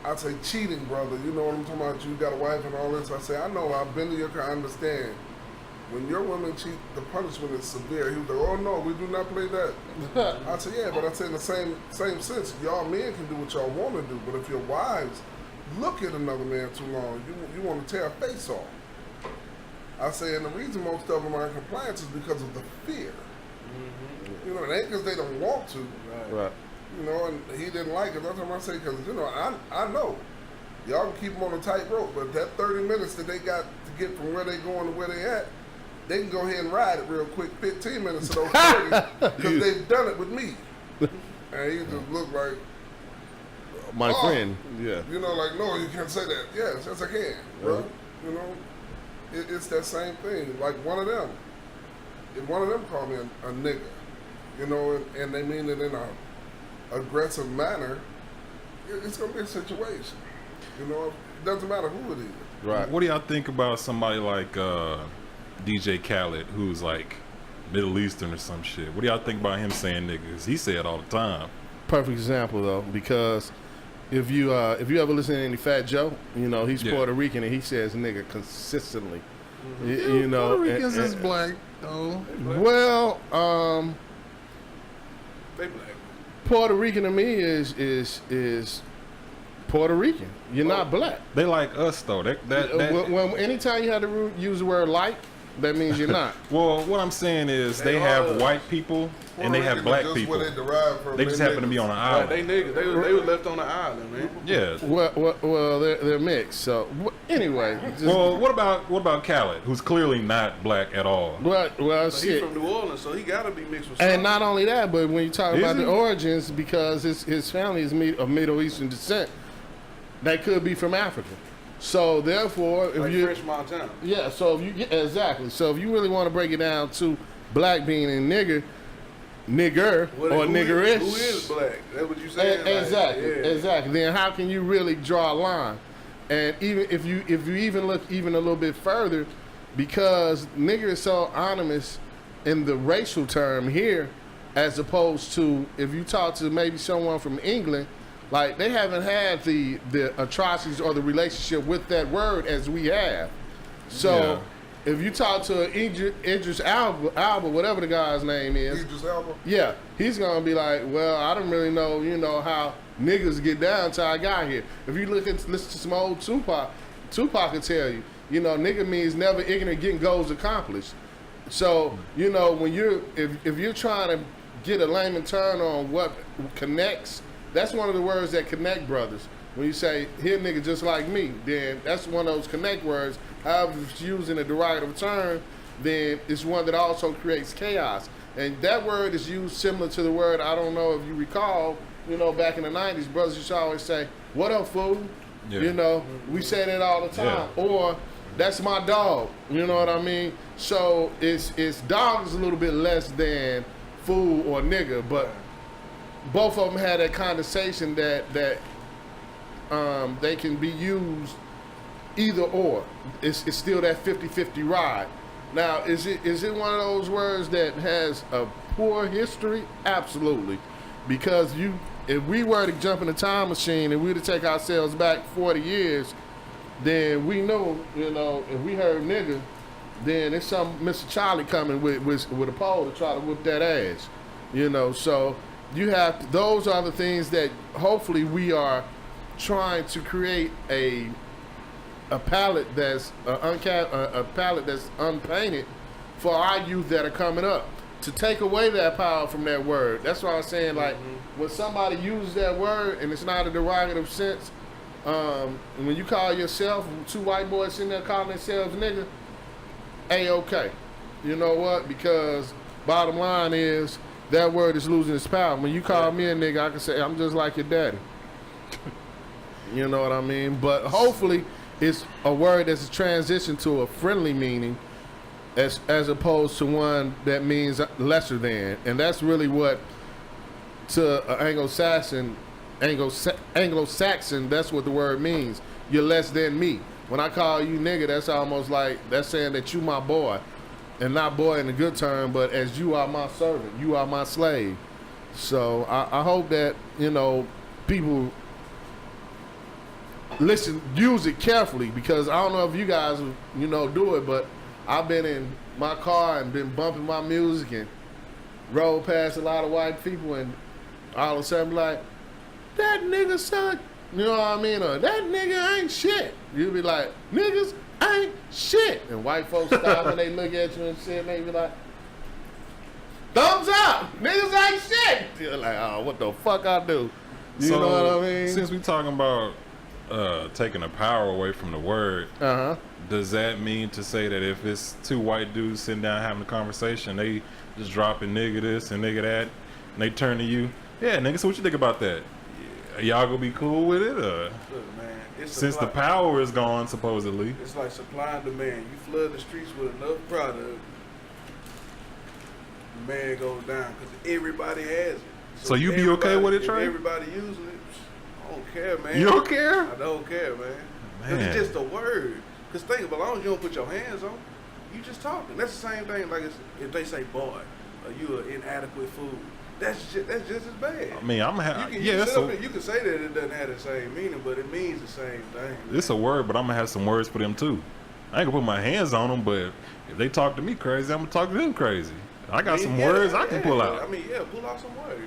I say cheating, brother. You know what I'm talking about? You got a wife and all this. I say, I know. I've been to your car. I understand. When your women cheat, the punishment is severe. He was like, oh no, we do not play that. I said, yeah, but I say in the same sense, y'all men can do what y'all want to do, but if your wives look at another man too long, you want to tear a face off. I say, and the reason most of them are in compliance is because of the fear. Mm-hmm. It ain't because they don't want to. Right. And he didn't like it. That's what I say, because, I know. Y'all can keep them on a tight rope, but that 30 minutes that they got to get from where they going to where they at, they can go ahead and ride it real quick, 15 minutes of those 30, because they've done it with me. And he just looked like, my friend, yeah. Like, no, you can't say that. Yes, I can, bro. It's that same thing. Like one of them, if one of them called me a nigga, and they mean it in a aggressive manner, it's going to be a situation. It doesn't matter who it is. Right. What do y'all think about somebody like DJ Khaled, who's like Middle Eastern or some shit? What do y'all think about him saying niggas? He say it all the time. Perfect example though, because if you ever listen to any Fat Joe, he's Puerto Rican and he says nigga consistently. Mm-hmm. Puerto Ricans is black though. Well, They black. Puerto Rican to me is Puerto Rican. You're not black. They like us though. When anytime you have to use the word like, that means you're not. Well, what I'm saying is they have white people and they have black people. They just happen to be on an island. They niggas. They were left on the island, man. Yeah. Well, they're mixed. So anyway. Well, what about Khaled, who's clearly not black at all? Well, He's shit. from New Orleans, so he got to be mixed with. And not only that, but when you talk about he? the origins, because his family is of Middle Eastern descent, they could be from Africa. So therefore, if like you French Montana. Yeah, so if you exactly. So if you really want to break it down to black being a nigger or niggerish. Who is black? That's what you saying. Exactly. Then how can you really draw a line? And even if you even look even a little bit further, because nigger is so anonymous in the racial term here, as opposed to if you talk to maybe someone from England. Like, they haven't had the atrocities or the relationship with that word as we have. So, if you talk to Idris Elba, whatever the guy's name is. Idris Elba? Yeah, he's going to be like, well, I don't really know, how niggas get down till I got here. If you listen to some old Tupac will tell you, nigga means never ignorant, getting goals accomplished. So, when if you're trying to get a layman term on what connects, that's one of the words that connect brothers. When you say, here nigga just like me, then that's one of those connect words. However, if it's used in a derogative term, then it's one that also creates chaos. And that word is used similar to the word, I don't know if you recall, back in the 90s, brothers used to always say, what up, fool? Yeah. We say that all the time. Yeah. Or, that's my dog. You know what I mean? So, it's dog is a little bit less than fool or nigga, but both of them had that condensation that they can be used either or. It's still that 50-50 ride. Now, is it one of those words that has a poor history? Absolutely. Because if we were to jump in a time machine and we were to take ourselves back 40 years, then we know, if we heard nigga, then it's some Mr. Charlie coming with a pole to try to whip that ass. So you have those are the things that hopefully we are trying to create a palette that's a palette that's unpainted for our youth that are coming up, to take away that power from that word. That's why I'm saying, like, when somebody uses that word and it's not a derogative sense, when you call yourself, two white boys sitting there calling themselves nigga, A-okay. You know what? Because bottom line is, that word is losing its power. When you call me a nigga, I can say, I'm just like your daddy. You know what I mean? But hopefully, it's a word that's a transition to a friendly meaning as opposed to one that means lesser than. And that's really what, to an Anglo-Saxon, that's what the word means. You're less than me. When I call you nigga, that's almost like, that's saying that you my boy. And not boy in a good term, but as you are my servant, you are my slave. So I hope that, you know, people use it carefully, because I don't know if you guys, you know, do it, but I've been in my car and been bumping my music and rolled past a lot of white people, and all of a sudden like, that nigga son, you know what I mean? Or that nigga ain't shit. You'll be like, niggas ain't shit. And white folks stop and they look at you and shit, and they be like, thumbs up, niggas ain't shit. You're like, oh, what the fuck I do? You know what I mean? Since we talking about taking the power away from the word, does that mean to say that if it's two white dudes sitting down having a conversation, they just dropping nigga this and nigga that, and they turn to you, yeah, nigga, so what you think about that? Y'all gonna be cool with it? Or? Look, man, it's Since the supply. power is gone, supposedly. It's like supply and demand. You flood the streets with enough product, demand goes down because everybody has it. So you be okay with it, if Trey? everybody using it, I don't care, man. You don't care? I don't care, man. Because Man. it's just a word. Because think about it, as long as you don't put your hands on it, you just talking. That's the same thing like if they say boy, or you are inadequate food. That's just as bad. I mean, I'm gonna have, You can, yeah, you, it's can sit up a, and you can say that it doesn't have the same meaning, but it means the same thing. it's a word, but I'm gonna have some words for them too. I ain't gonna put my hands on them, but if they talk to me crazy, I'm gonna talk to them crazy. I got some words I can pull out. I mean, yeah, pull out some words.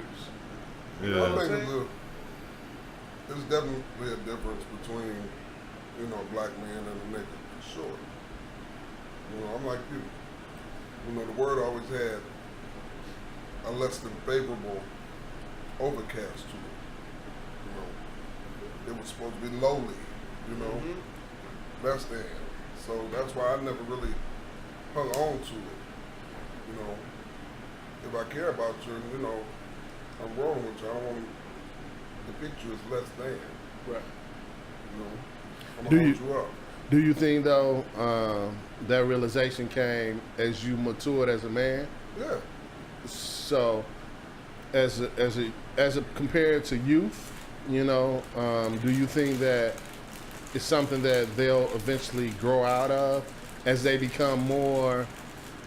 I Yeah. think there's definitely a difference between, you know, a black man and a nigga, for sure. You know, I'm like you. You know, the word always had a less than favorable overcast to it. You know, it was supposed to be lowly, you know, less than. So that's why I never really hung on to it. You know, if I care about you, you know, I'm wrong with you. I don't want to depict you as less than. Right. You know, I'm Do gonna you- hold you up. Do you think though that realization came as you matured as a man? Yeah. So, as compared to youth, you know, do you think that it's something that they'll eventually grow out of as they become more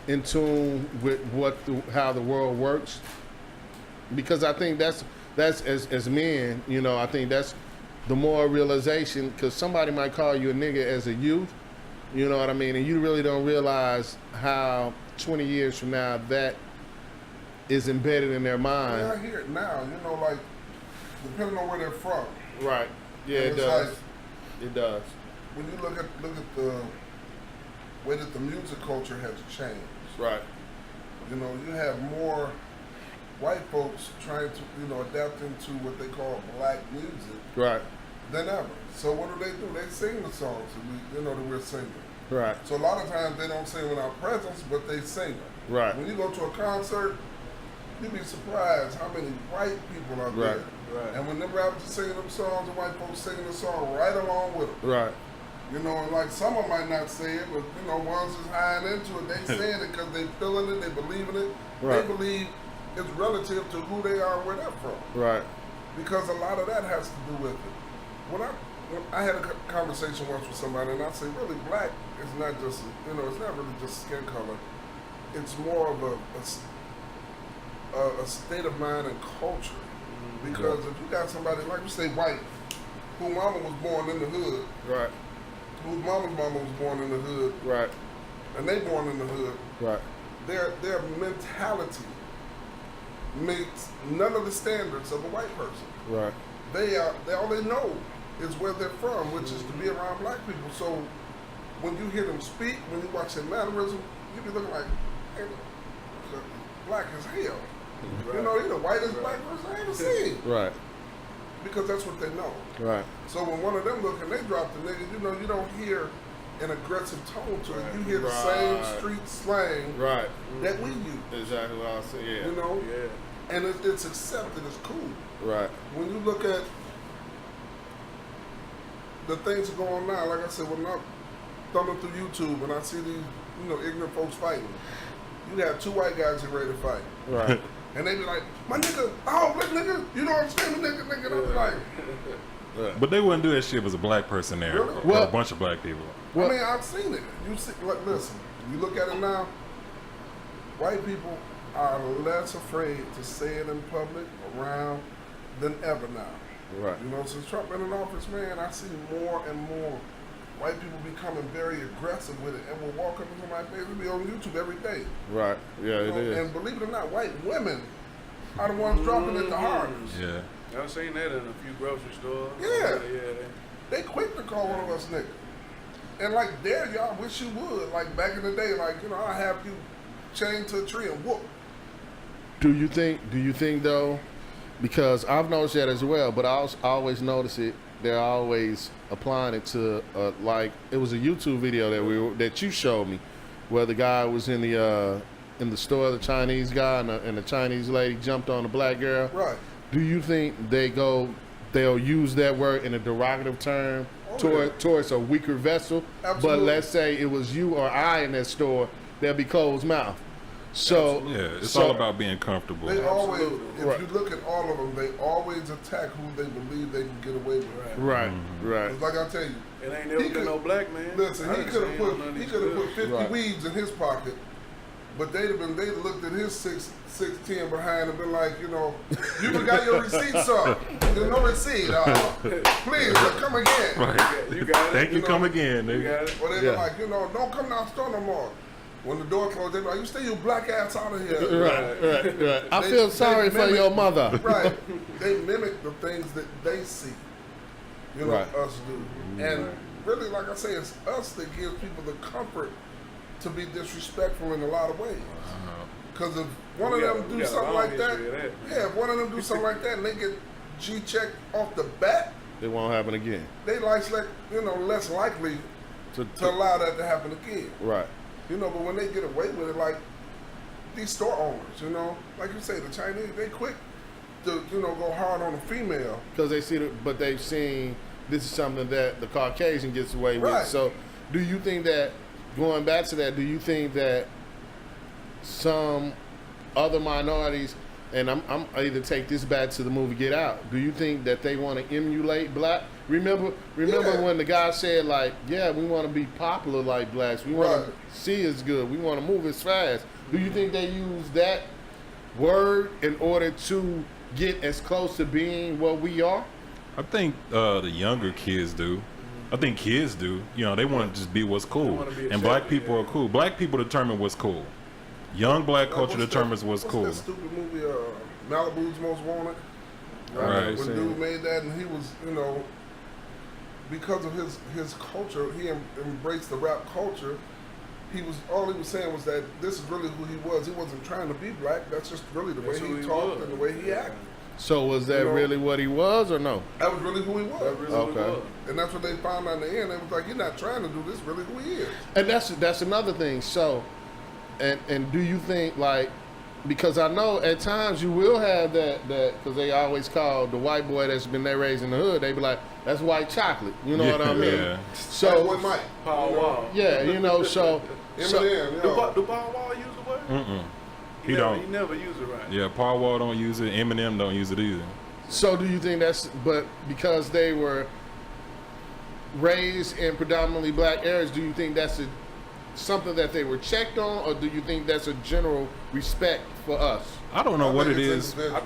in tune with how the world works? Because I think that's as men, you know, I think that's the more realization, because somebody might call you a nigga as a youth, you know what I mean, and you really don't realize how 20 years from now that is embedded in their Yeah, mind. I hear it now. You know, like, depending on where they're from. Right. Yeah, And it it's does. like, It does. when you look at the way that the music culture has changed. Right. You know, you have more white folks trying to, you know, adapt into what they call black music Right. than ever. So what do? They sing the songs that we, you know, that we're singing. Right. So a lot of times they don't sing in our presence, but they sing them. Right. When you go to a concert, you'd be surprised how many white people are Right. there. Right. And when them rappers are singing them songs, the white folks singing the song right along with them. Right. You know, and like some of them might not say it, but you know, ones that's high into it, they saying it because they feeling it, they believe in it. Right. They believe it's relative to who they are and where they're from. Right. Because a lot of that has to do with it. When I had a conversation once with somebody, and I say, really, black is not just, you know, it's not really just skin color. It's more of a state of mind and culture. Because if you got somebody, like you say, white, whose mama was born in the hood, Right. whose mama's mama was born in the hood, Right. and they born in the hood, Right. their mentality meets none of the standards of a white person. Right. They all they know is where they're from, which is to be around black people. So when you hear them speak, when you watch their mannerism, you be looking like, hey, look, black as hell. You know, he's the whitest black person I ever seen. Right. Because that's what they know. Right. So when one of them look and they drop the nigga, you know, you don't hear an aggressive tone to it. You hear the same Right. street slang Right. that we use. Exactly what I was saying. You know? Yeah. And it's accepted, it's cool. Right. When you look at the things that go on now, like I said, when I'm thumbing through YouTube and I see these, ignorant folks fighting, you have two white guys getting ready to fight. Right. And they be like, my nigga, oh, black nigga, you know what I'm saying, nigga. And I'm like, But they wouldn't do that shit if it was a black person there, Really? or Well- a bunch of black people. Well- I mean, I've seen it. You see, like, listen, you look at it now, white people are less afraid to say it in public around than ever now. Right. You know, since Trump been in office, man, I see more and more white people becoming very aggressive with it and will walk up to somebody's face and be on YouTube every day. Right. Yeah, You it know, is. and believe it or not, white women are the ones dropping it the hardest. Yeah. I've seen that in a few grocery stores. Yeah. Yeah. They quick to call one of us niggas. And like, there, y'all wish you would. Like, back in the day, like, I have you chained to a tree and whoop. Do you think though, because I've noticed that as well, but I always notice it, they're always applying it to, like, it was a YouTube video that you showed me, where the guy was in the store, the Chinese guy, and the Chinese lady jumped on the black girl. Right. Do you think they'll use that word in a derogative term towards a weaker vessel? Absolutely. But let's say it was you or I in that store, there'll be closed mouth. So Yeah, it's all about being comfortable. They always, Absolutely. if Right. you look at all of them, they always attack who they believe they can get away with. right, right. It's like I tell you, It ain't never He been could- no black man. listen, I he done could have seen put none of these 50 Right. weeds in his pocket, but they'd looked at his 610 behind and been like, you forgot your receipt, sir. There's no receipt. Please, come again. Right. You got it. Thank you. know, Come again, You nigga. got it. Or they be Yeah. like, don't come down the store no more. When the door closed, they be like, you stay your black ass out of here. Right. I They- feel they sorry for mimic- your mother. Right. They mimic the things that they see. Right. Us do. And really, like I say, it's us that gives people the comfort to be disrespectful in a lot of ways. Because if one of them do something like that, if one of them do something like that and they get G-checked off the bat, It won't happen again. they less likely To- to allow that to happen again. Right. But when they get away with it, like these store owners, like you say, the Chinese, they quick to, go hard on a female. Because but they've seen this is something that the Caucasian gets away with. Right. So, do you think that, going back to that, do you think that some other minorities, and I'm either take this back to the movie Get Out, do you think that they want to emulate black? Remember Yeah. when the guy said, like, yeah, we want to be popular like blacks. We want Right. to see as good. We want to move as fast. Do you think they use that word in order to get as close to being what we are? I think the younger kids do. I think kids do. They want to just be what's cool. wanna be And black accepted, people yeah. are cool. Black people determine what's cool. Young black culture determines what's cool. That stupid movie, Malibu's Most Wanted? Right. When dude made that, and he was, because of his culture, he embraced the rap culture. All he was saying was that this is really who he was. He wasn't trying to be black. That's just really the That's way who he he talked was. and the way he acted. So was that really what he was, or no? That was really who he was. That really Okay. was. And that's what they found out in the end. They was like, you're not trying to do this, really who he is. And that's another thing. So, and do you think, like, because I know at times you will have that because they always call the white boy that's been there raised in the hood, they be like, that's white chocolate. You know what I mean? Yeah. Like So what Mike. Paul Wall. yeah, so Eminem, Do Paul Wall use the word? Mm-mm. He never, don't. He never used it right. Yeah, Paul Wall don't use it. Eminem don't use it either. So do you think that's because they were raised in predominantly black areas, do you think that's something that they were checked on, or do you think that's a general respect for us? I don't know I what think it it's is. individual.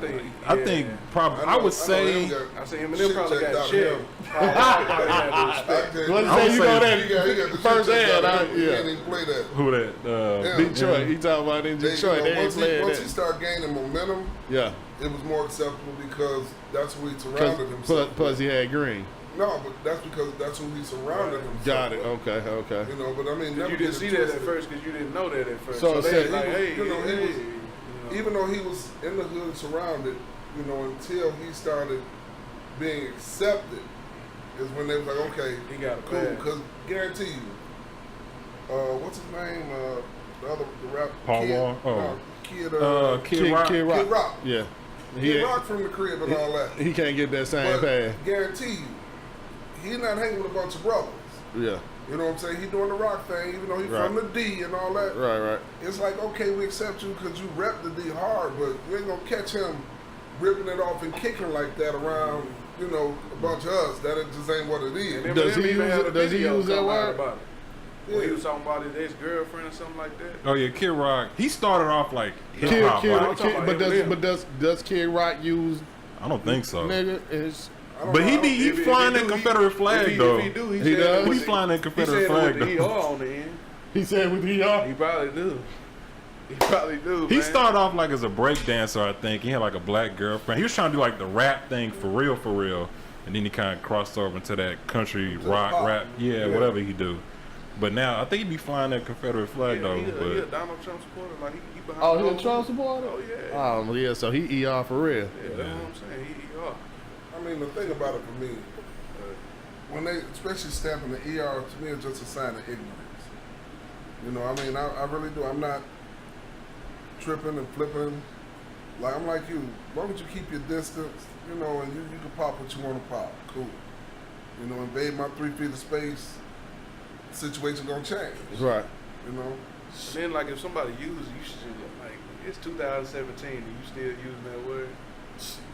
I I think. think yeah. probably. I would say. I say Eminem Shit probably checked got out checked. him. Paul Wall probably had the respect. Let's I say would you say- know that He got the shit first checked hand. out. He Yeah. didn't even play that. Who that? Yeah. Detroit. He talking about in They, Detroit. They ain't once playing he that. started gaining momentum, Yeah, it was more acceptable because that's who he surrounded himself with. because he had green. No, but that's because that's who he surrounded himself Got it. with. Okay. But I mean, never You get didn't it see that at twisted. first because you didn't know that at first. So So, it they said was like, he was- hey, you know, he hey, was- Even though he was in the hood surrounded, until he started being accepted, is when they was like, okay, He got a cool. bag. Because guarantee you, what's his name? The rap Paul kid, Wall? Oh. no, Kid, Kid Rock. Kid Rock. Kid Rock. Yeah, Kid Rock from the crib and all that. he can't get that same But pass. guarantee you, he not hanging with a bunch of brothers. Yeah. You know what I'm saying? He doing the rock thing, even though he Right. from the D and all that. Right. It's like, okay, we accept you because you rep the D hard, but you ain't gonna catch him ripping it off and kicking like that around, you know, a bunch of us. That just ain't what it is. And Does he even use had a it- does he video use that come out word? about it. When he was talking about his ex-girlfriend or something like that. Oh yeah, Kid Rock. He started off like hip Kid, hop. Kid, right? I'm talking about Eminem. but does Kid Rock use I don't think so. nigga? Is I don't But know, he I don't- be If flying he that do, Confederate flag though. If he do, He said does? it with He the- flying that Confederate he said flag it with the though. ER on the end. he said with ER? He probably do. He probably do. He man. started off like as a break dancer, I think. He had like a black girlfriend. He was trying to do like the rap thing for real. And then he kind of crossed over into that country rock pop. rap. Yeah, Yeah. whatever he do. But now I think he be flying that Confederate flag Yeah, though. he a But Donald Trump supporter. Like he behind. Oh, he all a Trump of them. supporter? Oh yeah. Yeah, so he ER for real. Yeah, that's what I'm saying. He ER. I mean, the thing about it for me, when they especially stamping the ER, to me, it's just a sign of ignorance. You know, I mean, I really do. I'm not tripping and flipping. Like, I'm like you. As long as you keep your distance, you know, and you can pop what you want to pop. Cool. You know, invade my 3 feet of space, situation gonna change. Right. You know? And then like if somebody uses, you should like it's 2017 and you still using that word.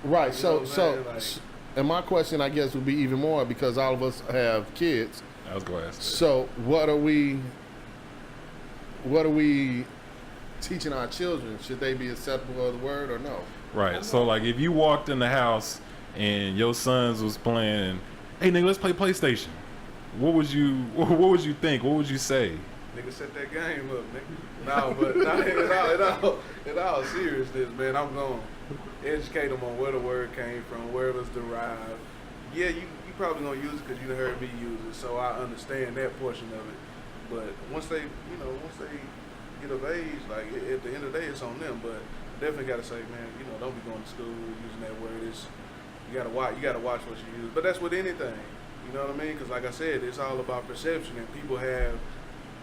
Right. You know So what I'm saying? Like- and my question, I guess, would be even more because all of us have kids. I was going to ask that. So what are we teaching our children? Should they be acceptable of the word or no? Right. So like if you walked in the house and your sons was playing, hey nigga, let's play PlayStation. What would you think? What would you say? Nigga set that game up, nigga. No, but in all seriousness, man, I'm gonna educate them on where the word came from, where it was derived. Yeah, you probably gonna use it because you done heard me use it, so I understand that portion of it. But once they get of age, like at the end of the day, it's on them. But definitely gotta say, man, don't be going to school using that word. You gotta watch what you use. But that's with anything. You know what I mean? Because like I said, it's all about perception, and people have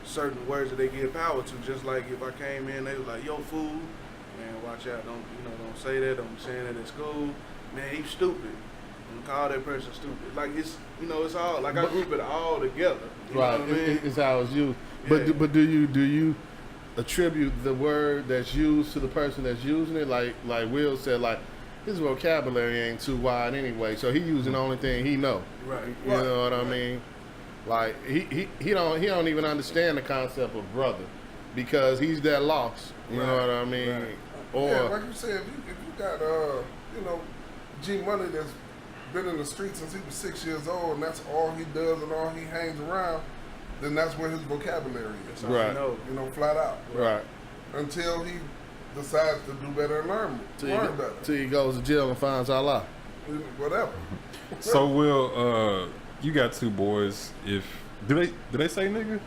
certain words that they give power to. Just like if I came in, they was like, "Yo, fool, man, watch out! Don't say that. Don't be saying that at school. Man, he's stupid. Don't call that person stupid." Like it's all like I group it all together. You Right. know what I mean? It's how it's used. Yeah. But do you attribute the word that's used to the person that's using it? Like Will said, like his vocabulary ain't too wide anyway, so he using the only thing he know. Right. You know what I mean? Like he don't even understand the concept of brother because he's that lost. You know what I mean? Right. Or Yeah, like you said, if you got G Money that's been in the streets since he was 6 years old, and that's all he does and all he hangs around, then that's where his vocabulary is. That's all Right. I know. Flat out. right Until he decides to do better and learn better. till he goes to jail and finds Allah. Whatever. So Will, you got 2 boys. If do they say nigga?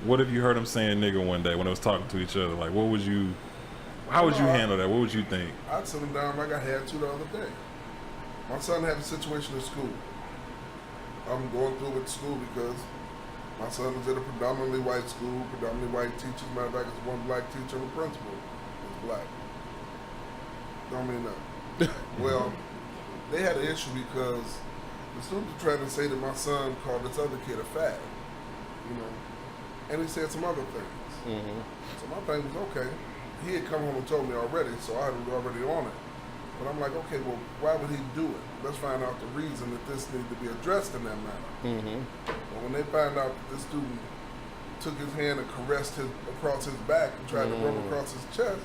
What if you heard them saying nigga one day when they was talking to each other? Like, how would you handle that? What would you think? I'd sit him down like I had to the other day. My son had a situation in school. I'm going through with school because my son was at a predominantly white school, predominantly white teachers. Matter of fact, it's one black teacher and the principal is black. Don't mean nothing. Well, they had an issue because the students were trying to say that my son called this other kid a fag, and he said some other things. Mm-hmm. So my thing was, okay, he had come home and told me already, so I was already on it. But I'm like, okay, well, why would he do it? Let's find out the reason that this needs to be addressed in that manner. Mm-hmm. But when they found out that this student took his hand and caressed his across his back and tried to rub across his chest,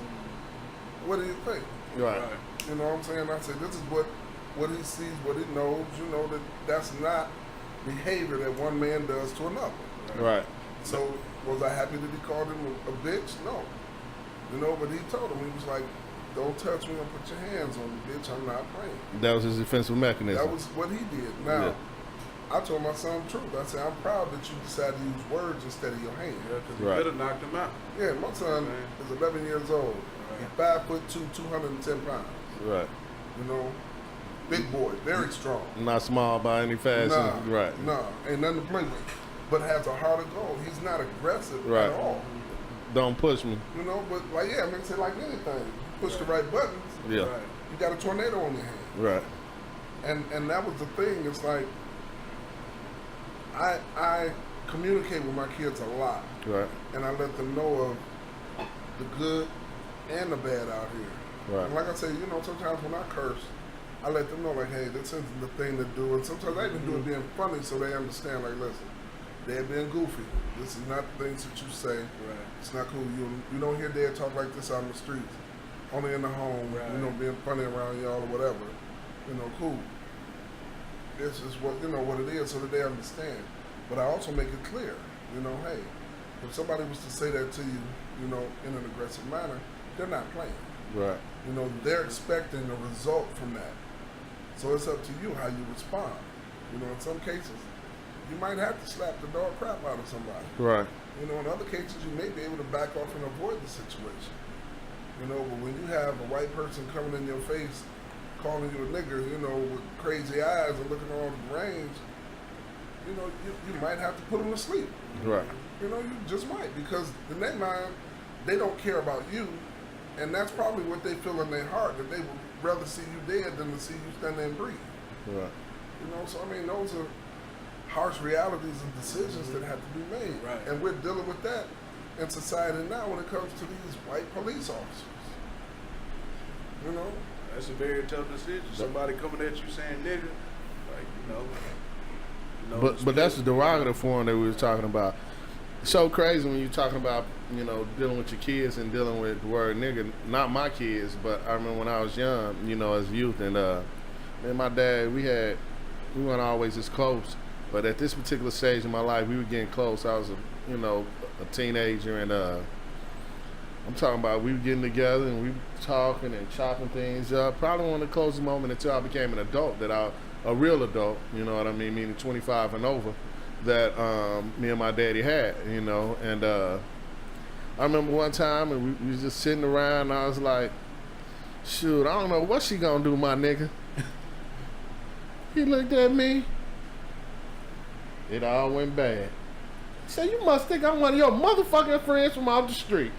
what do you think? Right. You know what I'm saying? I said, this is what he sees, what he knows. That's not behavior that one man does to another. Right. So was I happy that he called him a bitch? No. But he told him, he was like, don't touch me and put your hands on me, bitch. I'm not playing. That was his defensive mechanism. That was what he did. Now, I told my son the truth. I said, I'm proud that you decided to use words instead of your hands. Yeah, because you Right. could have knocked him out. Yeah, my son is 11 years old. He's 5'2", 210 pounds. Right. Big boy, very strong. Not small by any fashion. Nah, Right. Nah, ain't nothing to play with. But has a heart of gold. He's not aggressive Right. at all. Don't push me. But like say like anything. Push the right buttons. Yeah. Right. You got a tornado on your hand. Right. And that was the thing. It's like I communicate with my kids a lot, Right. and I let them know of the good and the bad out here. Right. And like I say, you know, sometimes when I curse, I let them know, like, hey, this isn't the thing to do. And sometimes I even do it being funny so they understand, like, listen, they're being goofy. This is not things that you say. Right. It's not cool. You don't hear dad talk like this out in the streets. Only in the home, Right. you know, being funny around y'all or whatever. You know, cool. This is what, you know, what it is so that they understand. But I also make it clear, you know, hey, if somebody was to say that to you, you know, in an aggressive manner, they're not playing. Right. You know, they're expecting a result from that. So it's up to you how you respond. You know, in some cases, you might have to slap the dog crap out of somebody. Right. You know, in other cases, you may be able to back off and avoid the situation. You know, but when you have a white person coming in your face, calling you a nigger, you know, with crazy eyes and looking all the range, you know, you might have to put them to sleep. Right. You know, you just might, because in their mind, they don't care about you, and that's probably what they feel in their heart, that they would rather see you dead than to see you stand there and breathe. Right. You know, so I mean, those are harsh realities and decisions that have to be made. Right. And we're dealing with that in society now when it comes to these white police officers. You know? That's a very tough decision. Somebody coming at you saying nigga, like, you know, But that's the derogative form that we were talking about. It's so crazy when you're talking about, you know, dealing with your kids and dealing with the word nigga. Not my kids, but I remember when I was young, you know, as youth, and me and my dad, we weren't always as close. But at this particular stage in my life, we were getting close. I was a teenager, and I'm talking about we were getting together and we were talking and chopping things up. Probably one of the closest moments until I became an adult, a real adult, you know what I mean, meaning 25 and over, that me and my daddy had, you know. And I remember one time and we was just sitting around and I was like, shoot, I don't know what she gonna do, my nigga. He looked at me. It all went bad. He said, you must think I'm one of your motherfucking friends from out the street.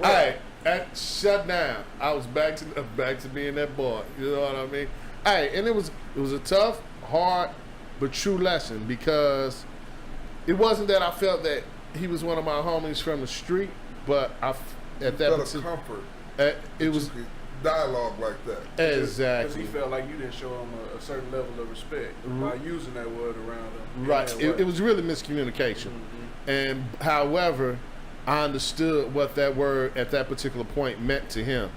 right. Hey, shut down. I was back to being that boy. You know what I mean? Hey, and it was a tough, hard, but true lesson, because it wasn't that I felt that he was one of my homies from the street, but at that Felt a comfort. it was dialogue like that. Because exactly he felt like you didn't show him a certain level of respect by using that word around him. right. In that way. It was really miscommunication, and however, I understood what that word at that particular point meant to him,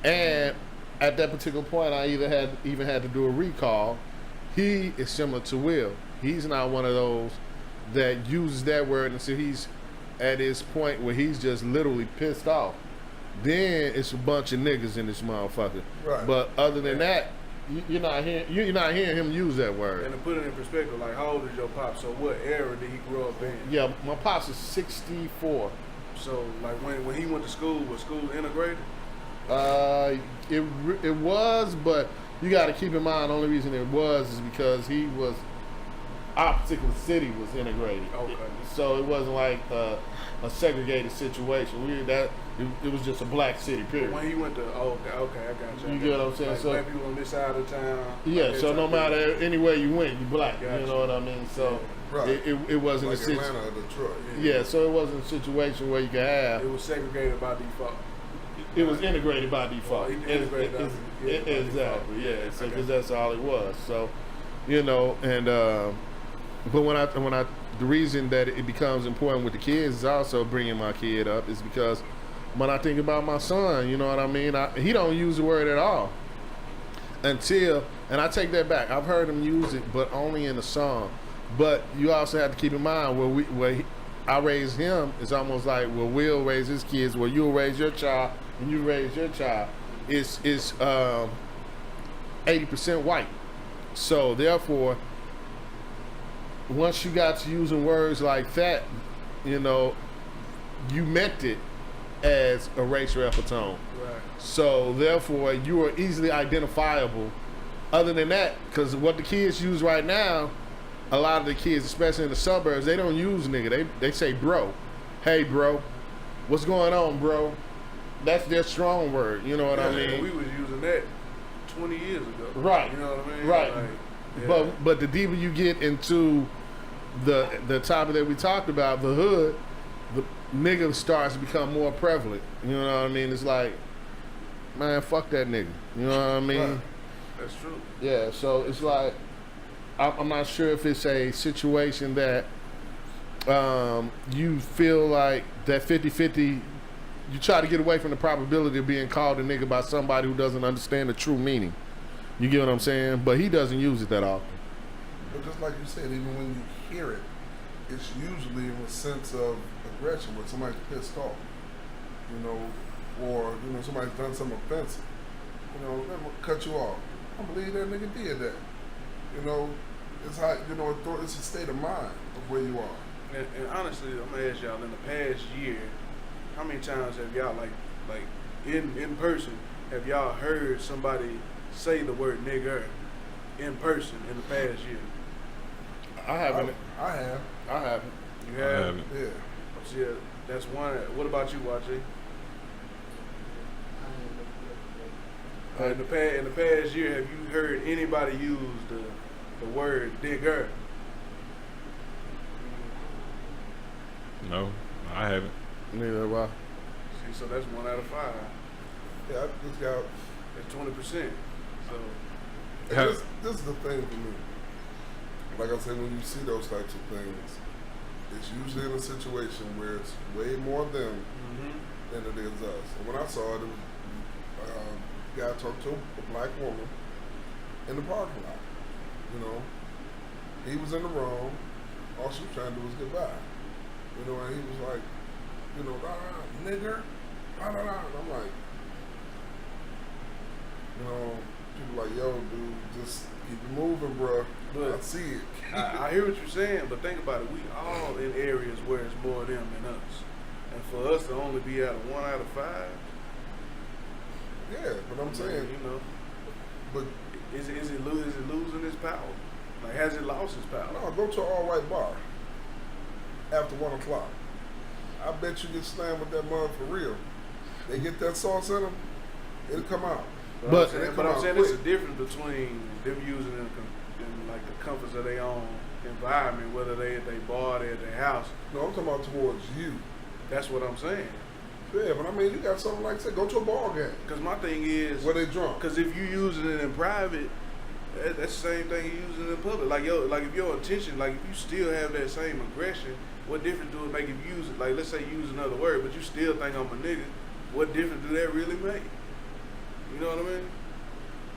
and at that particular point, I even had to do a recall. He is similar to Will. He's not one of those that uses that word until he's at his point where he's just literally pissed off. Then it's a bunch of niggas in this motherfucker. Right. But other than that, you're not hearing him use that word. And to put it in perspective, like, how old is your pop? So what era did he grow up in? Yeah, my pops is 64. So like when he went to school, was school integrated? It was, but you got to keep in mind, the only reason it was is because our particular city was integrated. Okay. So it wasn't like a segregated situation. It was just a black city, period. When he went to, okay, I got you. You get what I'm saying? Like So- black people on this side of town. Yeah, like that so no type of- matter anywhere you went, you black. Gotcha. You know what I mean? So Right. it wasn't Like a situation. Atlanta or Detroit. Yeah, so it wasn't a situation where you could have. It was segregated by default. It was integrated by default. Well, integrated by default. Exactly, yeah. Yeah, So okay. because that's all it was. So, you know, and but when I the reason that it becomes important with the kids is also bringing my kid up is because when I think about my son, you know what I mean. He don't use the word at all until, and I take that back. I've heard him use it, but only in a song. But you also have to keep in mind I raise him, it's almost like where Will raise his kids, where you'll raise your child and you raise your child. It's 80% white. So therefore, once you got to using words like that, you know, you meant it as a racial epitome. Right. So therefore, you are easily identifiable. Other than that, because what the kids use right now, a lot of the kids, especially in the suburbs, they don't use nigga. They say bro. Hey bro, what's going on, bro? That's their strong word. You know what I mean? We was using that 20 years ago. Right. You know what I mean? Right. Like, yeah. But the deeper you get into the topic that we talked about, the hood, the nigga starts to become more prevalent. You know what I mean? It's like, man, fuck that nigga. You know what I mean? Right. That's true. Yeah, so it's like, I'm not sure if it's a situation that you feel like that 50-50, you try to get away from the probability of being called a nigga by somebody who doesn't understand the true meaning. You get what I'm saying? But he doesn't use it that often. But just like you said, even when you hear it, it's usually in a sense of aggression where somebody's pissed off, you know, or, you know, somebody's done something offensive. You know, let me cut you off. I believe that nigga did that. You know, it's how, you know, it's a state of mind of where you are. And honestly, I'm gonna ask y'all, in the past year, how many times have y'all like in person, have y'all heard somebody say the word nigger in person in the past year? I haven't. I have. I haven't. You I have? haven't. Yeah. Yeah, that's one. What about you, YG? In the past year, have you heard anybody use the word nigger? No, I haven't. Neither have I. See, so that's 1 out of 5. Yeah, I just got. That's 20%. So And this is the thing for me. Like I said, when you see those types of things, it's usually in a situation where it's way more them than it is us. And when I saw it, a guy talked to a black woman in the parking lot. You know, he was in the wrong. All she was trying to do was get by. You know, and he was like, you know, nigger, and I'm like, you know, people like, yo, dude, just keep it moving, bro. But I see it. I hear what you're saying, but think about it. We all in areas where it's more them than us. And for us to only be at a 1 out of 5, Yeah, but I'm saying, you know, but is it losing its power? Like, has it lost its power? no, go to an all-white bar after 1 o'clock. I bet you get slammed with that mug for real. They get that sauce in them, it'll come out. But- I'm saying there's a difference between them using it in like the comforts of their own environment, whether they at their bar, they at their house. No, I'm talking about towards you. That's what I'm saying. Yeah, but I mean, you got something like, say, go to a ball game Because my thing is, where they drunk. because if you using it in private, that's the same thing you using it in public. Like if your intention, like if you still have that same aggression, what difference do it make if you use it? Like let's say you use another word, but you still think I'm a nigga. What difference do that really make? You know what I mean?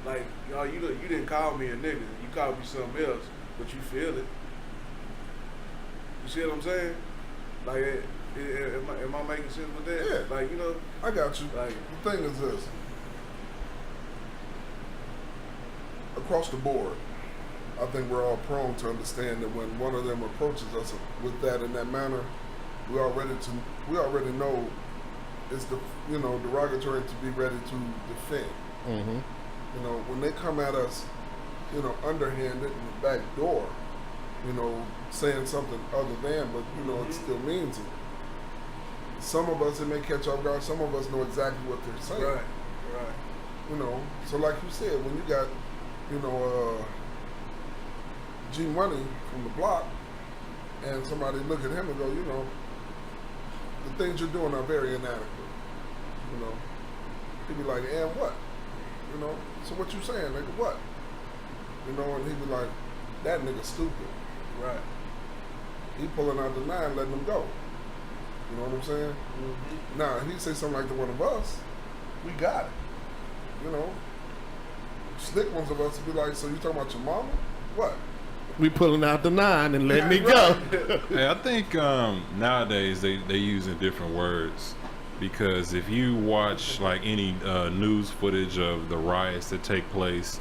Like you didn't call me a nigga. You called me something else, but you feel it. You see what I'm saying? Like, am I making sense with that? Yeah. Like, you know, I got you. like, The thing is this. Across the board, I think we're all prone to understand that when one of them approaches us with that in that manner, we already know it's derogatory to be ready to defend. Mm-hmm. You know, when they come at us, you know, underhanded in the back door, you know, saying something other than, but you know, it still means it. Some of us, it may catch off guard. Some of us know exactly what they're saying. right. You know, so like you said, when you got, you know, G Money from the block, and somebody look at him and go, you know, the things you're doing are very inadequate. You know, he'd be like, and what? You know, so what you saying, nigga? What? You know, and he'd be like, that nigga stupid. Right. He pulling out the 9, letting them go. You know what I'm saying? Mm-hmm. Now, if he say something like to one of us, we got it. You know, slick ones of us would be like, so you talking about your mama? What? We pulling out the 9 and letting it go. Hey, I think nowadays they using different words, because if you watch like any news footage of the riots that take place,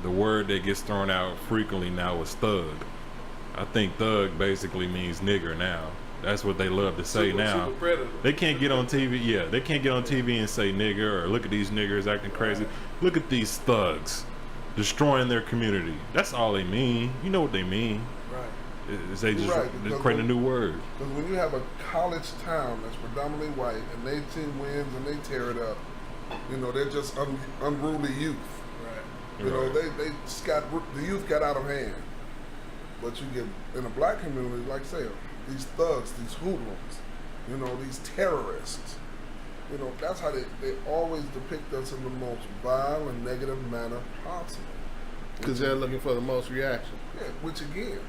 the word that gets thrown out frequently now is thug. I think thug basically means nigger now. That's what they love to say now. Super predator. They can't get on TV. Yeah, they can't get on TV and say nigger or look at these niggers acting crazy. Look at these thugs destroying their community. That's all they mean. You know what they mean. Right. Is they just Right, they're because creating a new word. Because when you have a college town that's predominantly white and they team wins and they tear it up, you know, they're just unruly youth. Right. You know, Right. the youth got out of hand. But you get in the black community, like I say, these thugs, these hoodlums, you know, these terrorists. You know, that's how they always depict us in the most vile and negative manner possible. Because they're looking for the most reaction. Yeah, which again,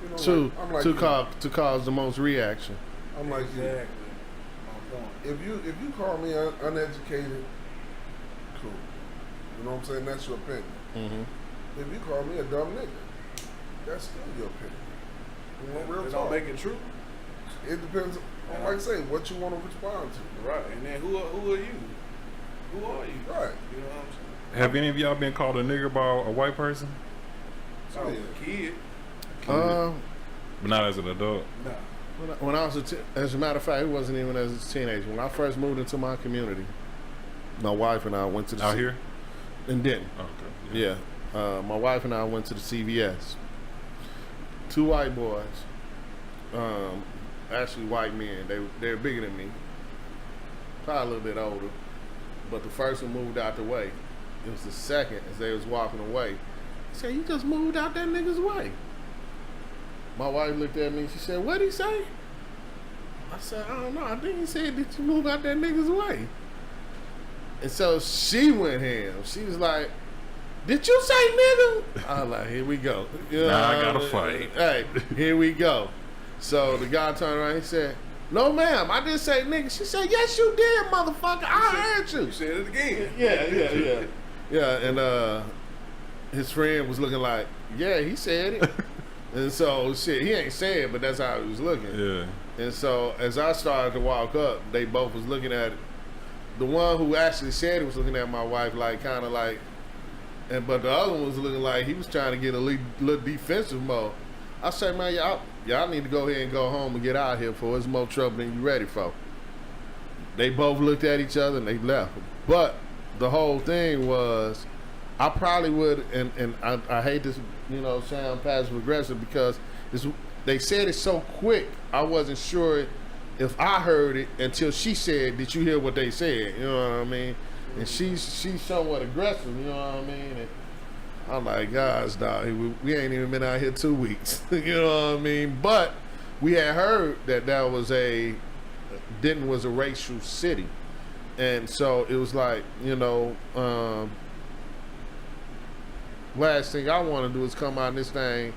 you know, I'm like to cause the most reaction. I'm like you. Exactly. My point. If you call me uneducated, cool. You know what I'm saying? That's your opinion. Mm-hmm. If you call me a dumb nigga, that's still your opinion. You know, real It talk. don't make it true. It depends on, like I say, what you want to respond to. Right. And then who are you? Who are you? Right. You know what I'm saying? Have any of y'all been called a nigger by a white person? So I was a kid. But not as an adult. Nah. When I was as a matter of fact, it wasn't even as a teenager. When I first moved into my community, my wife and I went to the Out here? in Denton. Okay. Yeah, my wife and I went to the CVS. 2 white boys, actually white men. They're bigger than me, probably a little bit older. But the first one moved out the way. It was the second as they was walking away. He said, "You just moved out that nigga's way." My wife looked at me. She said, "What'd he say?" I said, "I don't know. I think he said, did you move out that nigga's way?" And so she went ham. She was like, "Did you say nigga?" I was like, "Here we go." You know, Now I gotta fight. Hey, here we go. So the guy turned around. He said, "No, ma'am. I didn't say nigga." She said, "Yes, you did, motherfucker. I heard you." You said it again. Yeah. Yeah, and his friend was looking like, "Yeah, he said it." And so, shit, he ain't say it, but that's how he was looking. Yeah. And so, as I started to walk up, they both was looking at it. The one who actually said it was looking at my wife like, kind of like, but the other one was looking like he was trying to get a little defensive mode. I said, "Man, y'all need to go ahead and go home and get out of here for it's more trouble than you ready for." They both looked at each other and they left. But the whole thing was, I probably would, and I hate this, you know, sound passive aggressive because they said it so quick. I wasn't sure if I heard it until she said, "Did you hear what they said?" You know what I mean? And she's somewhat aggressive. You know what I mean? And I'm like, "Guys, dog, we ain't even been out here 2 weeks." You know what I mean? But we had heard that Denton was a racial city. And so it was like, you know, last thing I want to do is come out in this thing,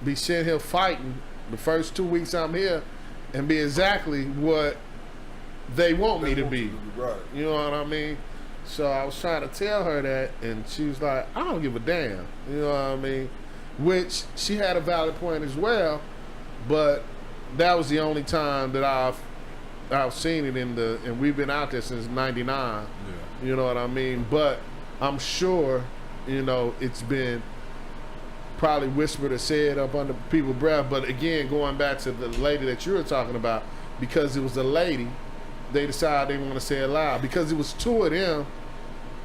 be sitting here fighting the first 2 weeks I'm here, and be exactly what they want me to be. Right. You know what I mean? So I was trying to tell her that, and she was like, "I don't give a damn." You know what I mean? Which she had a valid point as well, but that was the only time that I've seen it and we've been out there since '99. Yeah. You know what I mean? But I'm sure, you know, it's been probably whispered or said up under people's breath. But again, going back to the lady that you were talking about, because it was a lady, they decided they want to say it loud. Because it was 2 of them,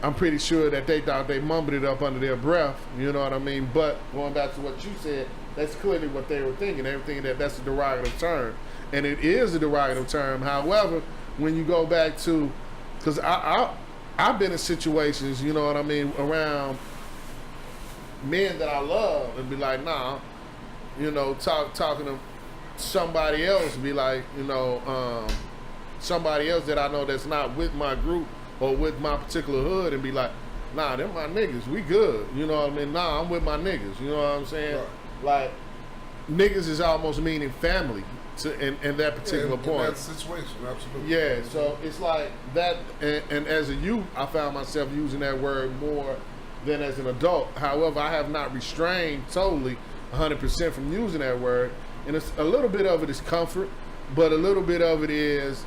I'm pretty sure that they thought they mumbled it up under their breath. You know what I mean? But going back to what you said, that's clearly what they were thinking. They were thinking that's a derogative term. And it is a derogative term. However, when you go back to, because I've been in situations, you know what I mean, around men that I love and be like, nah, you know, talking to somebody else, be like, you know, somebody else that I know that's not with my group or with my particular hood, and be like, nah, them my niggas, we good. You know what I mean? Nah, I'm with my niggas. You know what I'm saying? Right. Like, niggas is almost meaning family in that particular point. In that situation, absolutely. Yeah, so it's like that, and as a youth, I found myself using that word more than as an adult. However, I have not restrained totally 100% from using that word, and it's a little bit of it is comfort, but a little bit of it is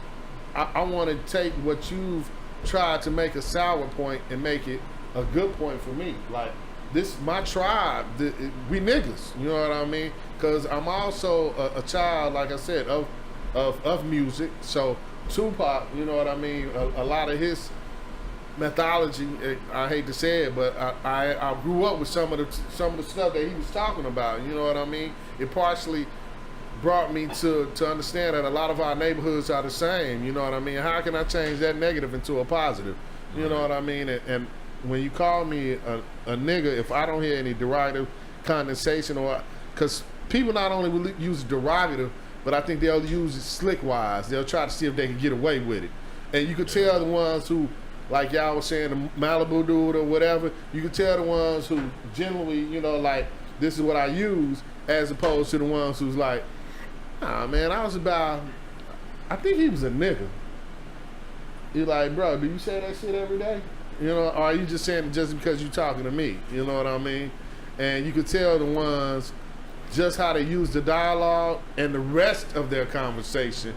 I want to take what you've tried to make a sour point and make it a good point for me. Like, this, my tribe, we niggas, you know what I mean? Because I'm also a child, like I said, of music. So Tupac, you know what I mean? A lot of his methodology, I hate to say it, but I grew up with some of the stuff that he was talking about. You know what I mean? It partially brought me to understand that a lot of our neighborhoods are the same. You know what I mean? How can I change that negative into a positive? You know what I mean? And when you call me a nigga, if I don't hear any derogative condensation, or because people not only will use derogative, but I think they'll use it slick wise. They'll try to see if they can get away with it. And you could tell the ones who, like y'all was saying, the Malibu dude or whatever, you could tell the ones who generally, you know, like, this is what I use, as opposed to the ones who's like, nah, man, I think he was a nigga. You're like, bro, do you say that shit every day? You know, or are you just saying it just because you're talking to me? You know what I mean? And you could tell the ones just how they use the dialogue and the rest of their conversation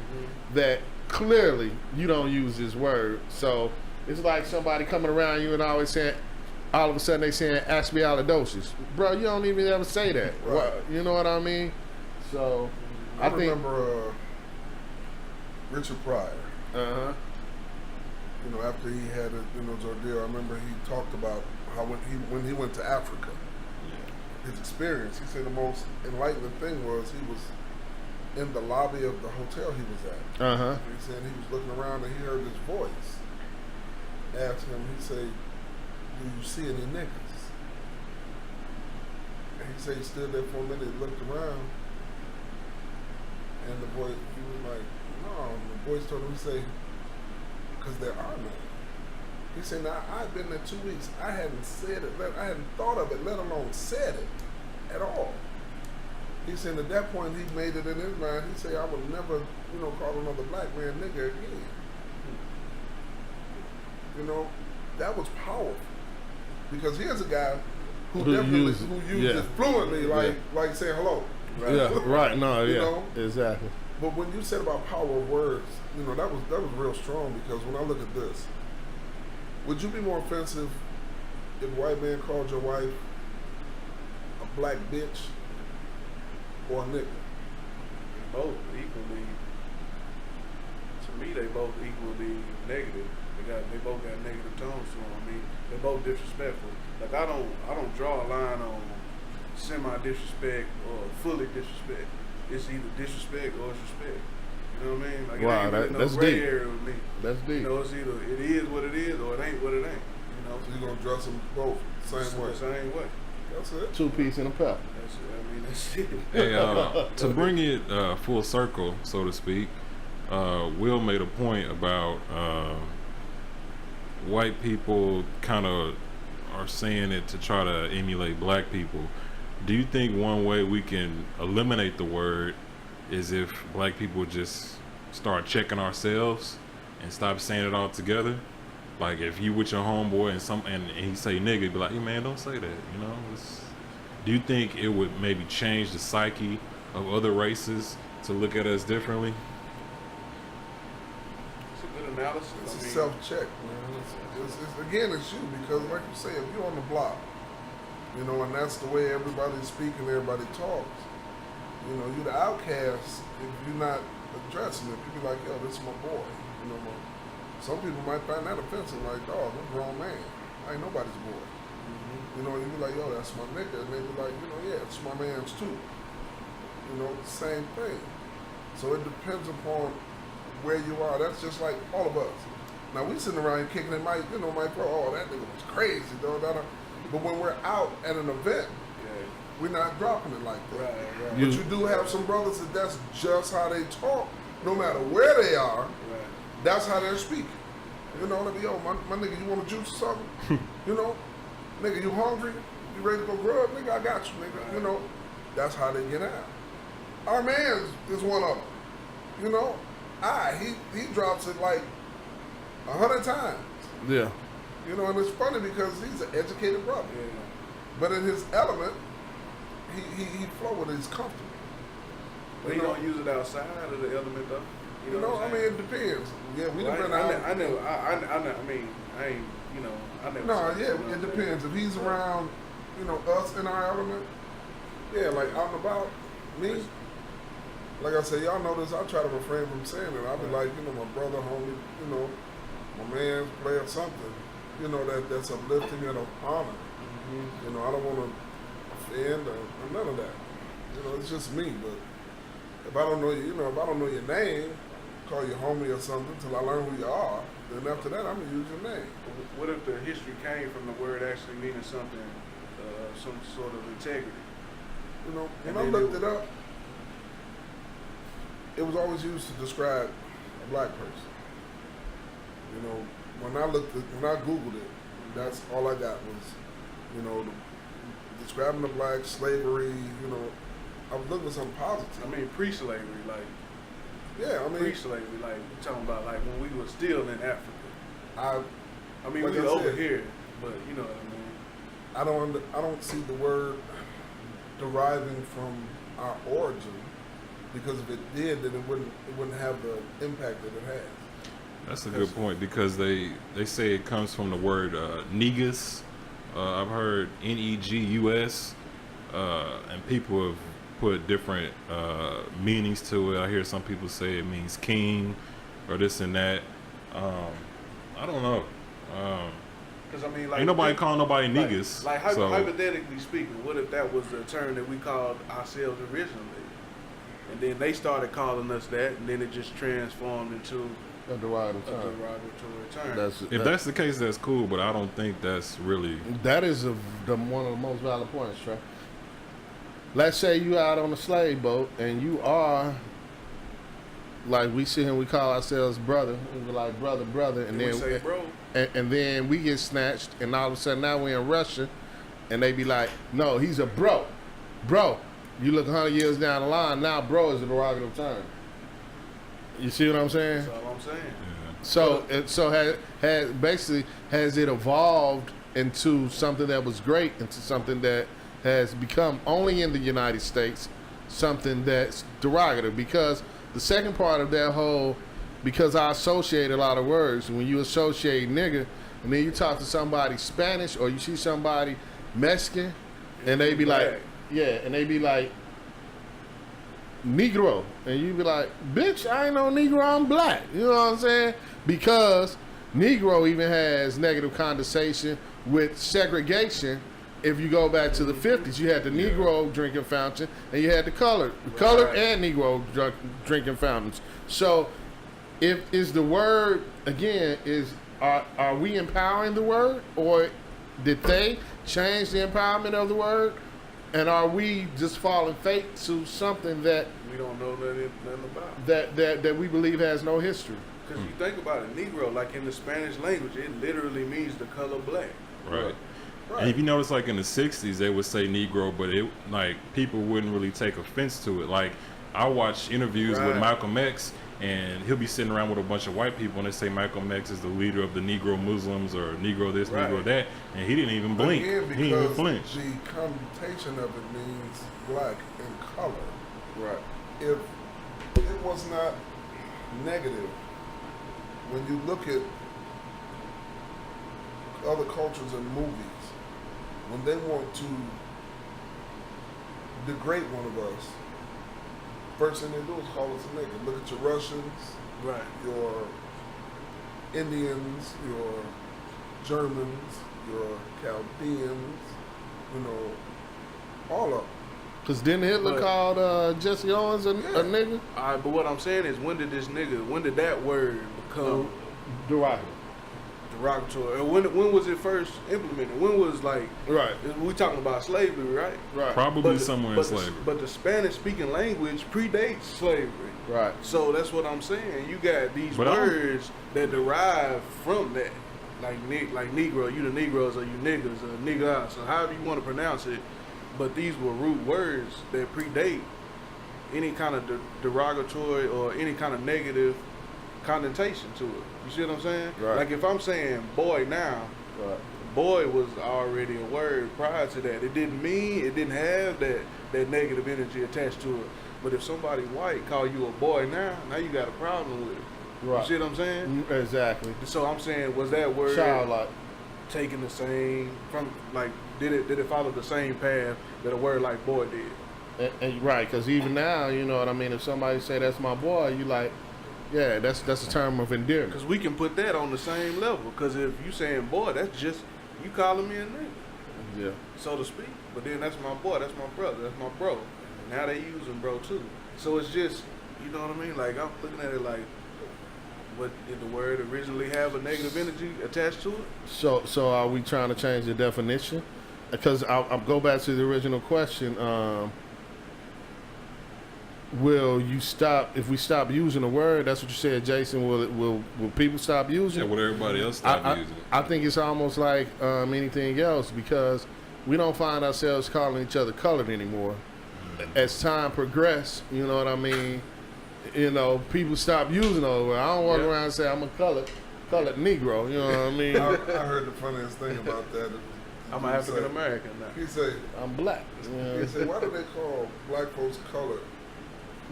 that clearly you don't use this word. So it's like somebody coming around you and always saying, all of a sudden they saying aspialidocious. Bro, you don't even ever say that. Right. You know what I mean? So I think. remember Richard Pryor. Uh-huh. You know, after he had his ordeal, I remember he talked about how when he went to Africa, his experience. He said the most enlightening thing was he was in the lobby of the hotel he was at. Uh-huh. He said he was looking around and he heard this voice ask him. He said, "Do you see any niggas?" And he said he stood there for a minute, looked around, and the voice, he was like, "No." And the voice told him, he said, "Because there are none." He said, "Now I've been there 2 weeks. I hadn't said it. I hadn't thought of it, let alone said it at all." He said at that point he made it in his mind. He said, "I would never, call another black man nigger again." You know, that was powerful because here's a guy who uses it fluently, like saying hello. Right? Yeah, right. No, you yeah, know? Exactly. But when you said about power of words, that was real strong because when I look at this, would you be more offensive if a white man called your wife a black bitch or a nigga? Both equally. To me, they both equally negative. They both got negative tones to them. I mean, they're both disrespectful. Like I don't draw a line on semi-disrespect or fully disrespect. It's either disrespect or it's respect. You know what I mean? Like wow, it ain't really no that's gray deep. area with me. That's deep. It's either it is what it is or it ain't what it ain't. So you're gonna dress them both the same way. The same way. That's it. 2 piece and a pepper. That's it. I mean, that's it. Hey, to bring it full circle, so to speak, Will made a point about white people kind of are saying it to try to emulate black people. Do you think one way we can eliminate the word is if black people just start checking ourselves and stop saying it all together? Like if you with your homeboy and he say nigga, be like, hey man, don't say that. Do you think it would maybe change the psyche of other races to look at us differently? It's a good analysis. It's a self-check, man. Again, it's you because, like you say, if you're on the block, and that's the way everybody's speaking, everybody talks. You're the outcast if you're not addressing it. People like, yo, this is my boy. Some people might find that offensive, like, dog, I'm a grown man. I ain't nobody's boy. You be like, yo, that's my nigga. And they be like, yeah, it's my man's too. Same thing. So it depends upon where you are. That's just like all of us. Now we sitting around here kicking it, might throw, oh, that nigga was crazy, though. But when we're out at an event, we're not dropping it like that. Right. But you do have some brothers that's just how they talk, no matter where they are. Right. That's how they're speaking. They be, yo, my nigga, you want a juice or something? Nigga, you hungry? You ready to go grub? Nigga, I got you, nigga. That's how they get out. Our man is one of them. He drops it like 100 times. Yeah. And it's funny because he's an educated brother. Yeah. But in his element, he flow with it. He's comfortable. But he don't use it outside of the element though. I mean, it depends. Yeah, we done been out. I never. I mean, I ain't. I never. No, yeah, it depends. If he's around, us in our element, yeah, like out and about, me. Like I said, y'all know this. I try to refrain from saying it. I be like, my brother, homie, my man's player, something, that's uplifting and of honor. I don't want to offend or none of that. It's just me. But if I don't know you, if I don't know your name, call you homie or something till I learn who you are, then after that I'm gonna use your name. What if the history came from the word actually meaning something, some sort of integrity? You know, when And I then looked it up, it was always used to describe a black person. You know, when I Googled it, that's all I got was, you know, describing the black slavery. You know, I was looking for something positive. I mean, pre-slavery, like Yeah, I mean, pre-slavery, like we're talking about like when we were still in Africa. I mean, Like we I were over said, here, but you know what I mean. I don't see the word deriving from our origin, because if it did, then it wouldn't have the impact that it has. That's a good point, because they say it comes from the word negus. I've heard negus, and people have put different meanings to it. I hear some people say it means king or this and that. I don't know. Because I mean, like, Ain't nobody calling nobody niggas. Like so hypothetically speaking, what if that was the term that we called ourselves originally, and then they started calling us that, and then it just transformed into A derogatory a term. derogatory term. if that's the case, that's cool. But I don't think that's really. That is one of the most valid points, Trey. Let's say you out on a slave boat and you are like, we sit here and we call ourselves brother. We be like brother, and we then say, bro, and then we get snatched, and all of a sudden now we're in Russia, and they be like, no, he's a bro. You look 100 years down the line, now bro is a derogatory term. You see what I'm saying? that's all I'm saying. Has it evolved into something that was great, into something that has become only in the United States something that's derogatory? Because the second part of that whole, because I associate a lot of words, when you associate nigga, and then you talk to somebody Spanish or you see somebody Mexican, and they be like, and they be like, Negro, and you be like, bitch, I ain't no Negro, I'm black. You know what I'm saying? Because Negro even has negative connotation with segregation. If you go back to the 50s, you had the Negro drinking fountain, and you had the colored and Negro drinking fountains. So, if is the word again are we empowering the word, or did they change the empowerment of the word? And are we just falling fate to something that We don't know nothing about. that we believe has no history? Because you think about it, Negro, like in the Spanish language, it literally means the color black. Right. And if you notice, like in the 60s, they would say Negro, but it like people wouldn't really take offense to it. Like I watch interviews with Malcolm X, and he'll be sitting around with a bunch of white people, and they say Malcolm X is the leader of the Negro Muslims or Negro this, Negro that, and he didn't even blink. Again, He didn't even because flinch. the connotation of it means black in color. Right. If it was not negative, when you look at other cultures and movies, when they want to degrade one of us, first thing they do is call us a nigga. Look at your Russians, Right. your Indians, your Germans, your Chaldeans, you know, all of them. Because didn't Hitler But- call Jesse Owens a nigga? All right, but what I'm saying is, when did that word become derogatory? Or when was it first implemented? When was like, Right. we talking about slavery, right? Right. Probably the- somewhere in but slavery. But the Spanish-speaking language predates slavery. Right. So that's what I'm saying. You got these But I'm- words that derive from that, like Negro, you the Negroes or you niggas or nigga, so however you want to pronounce it. But these were root words that predate any kind of derogatory or any kind of negative connotation to it. You see what I'm saying? Right. Like if I'm saying boy now, Right. boy was already a word prior to that. It didn't have that negative energy attached to it. But if somebody white call you a boy now you got a problem with it. Right. You see what I'm saying? Exactly. So I'm saying, was that word Childlike. taking the same from like did it follow the same path that a word like boy did? And right, because even now, you know what I mean. If somebody say that's my boy, you like, yeah, that's a term of endearment. Because we can put that on the same level. Because if you saying boy, that's just you calling me a nigga, Yeah. so to speak. But then that's my boy, that's my brother, that's my bro. Now they using bro too. So it's just, you know what I mean? Like I'm looking at it like, what did the word originally have a negative energy attached to it? So are we trying to change the definition? Because I'll go back to the original question. will you stop if we stop using the word? That's what you said, Jason. Will people stop using Yeah, it? would everybody else stop I, using it? I think it's almost like anything else because we don't find ourselves calling each other colored anymore. As time progressed, you know what I mean? You know, people stop using those words. I don't walk around and say I'm a colored Negro. You know what I mean? I heard the funniest thing about that. I'm an African American now. He say, I'm black. You know? he say, why do they call black folks colored?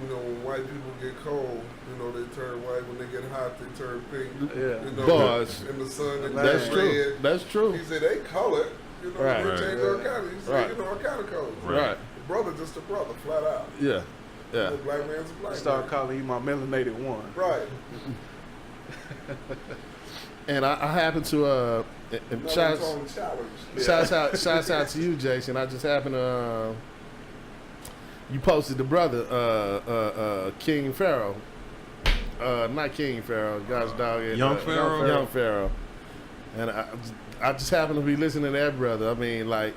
You know, when white people get cold, you know, they turn white. When they get hot, they turn pink. Yeah. You know, Bars. in the sun, they That's turn true. red. That's true. He said they colored. You know, Right. they change our color. He said, Right. you know, our kind of colors. Right. The brother just a brother, flat out. Yeah. Yeah. The black man's a black Start man. calling you my melanated one. Right. And I happen to No, shouts challenge. shouts out to you, Jason. I just happened to you posted the brother King Pharaoh. Not King Pharaoh, God's dog. Young Pharaoh? Young Pharaoh. And I just happen to be listening to that brother. I mean, like,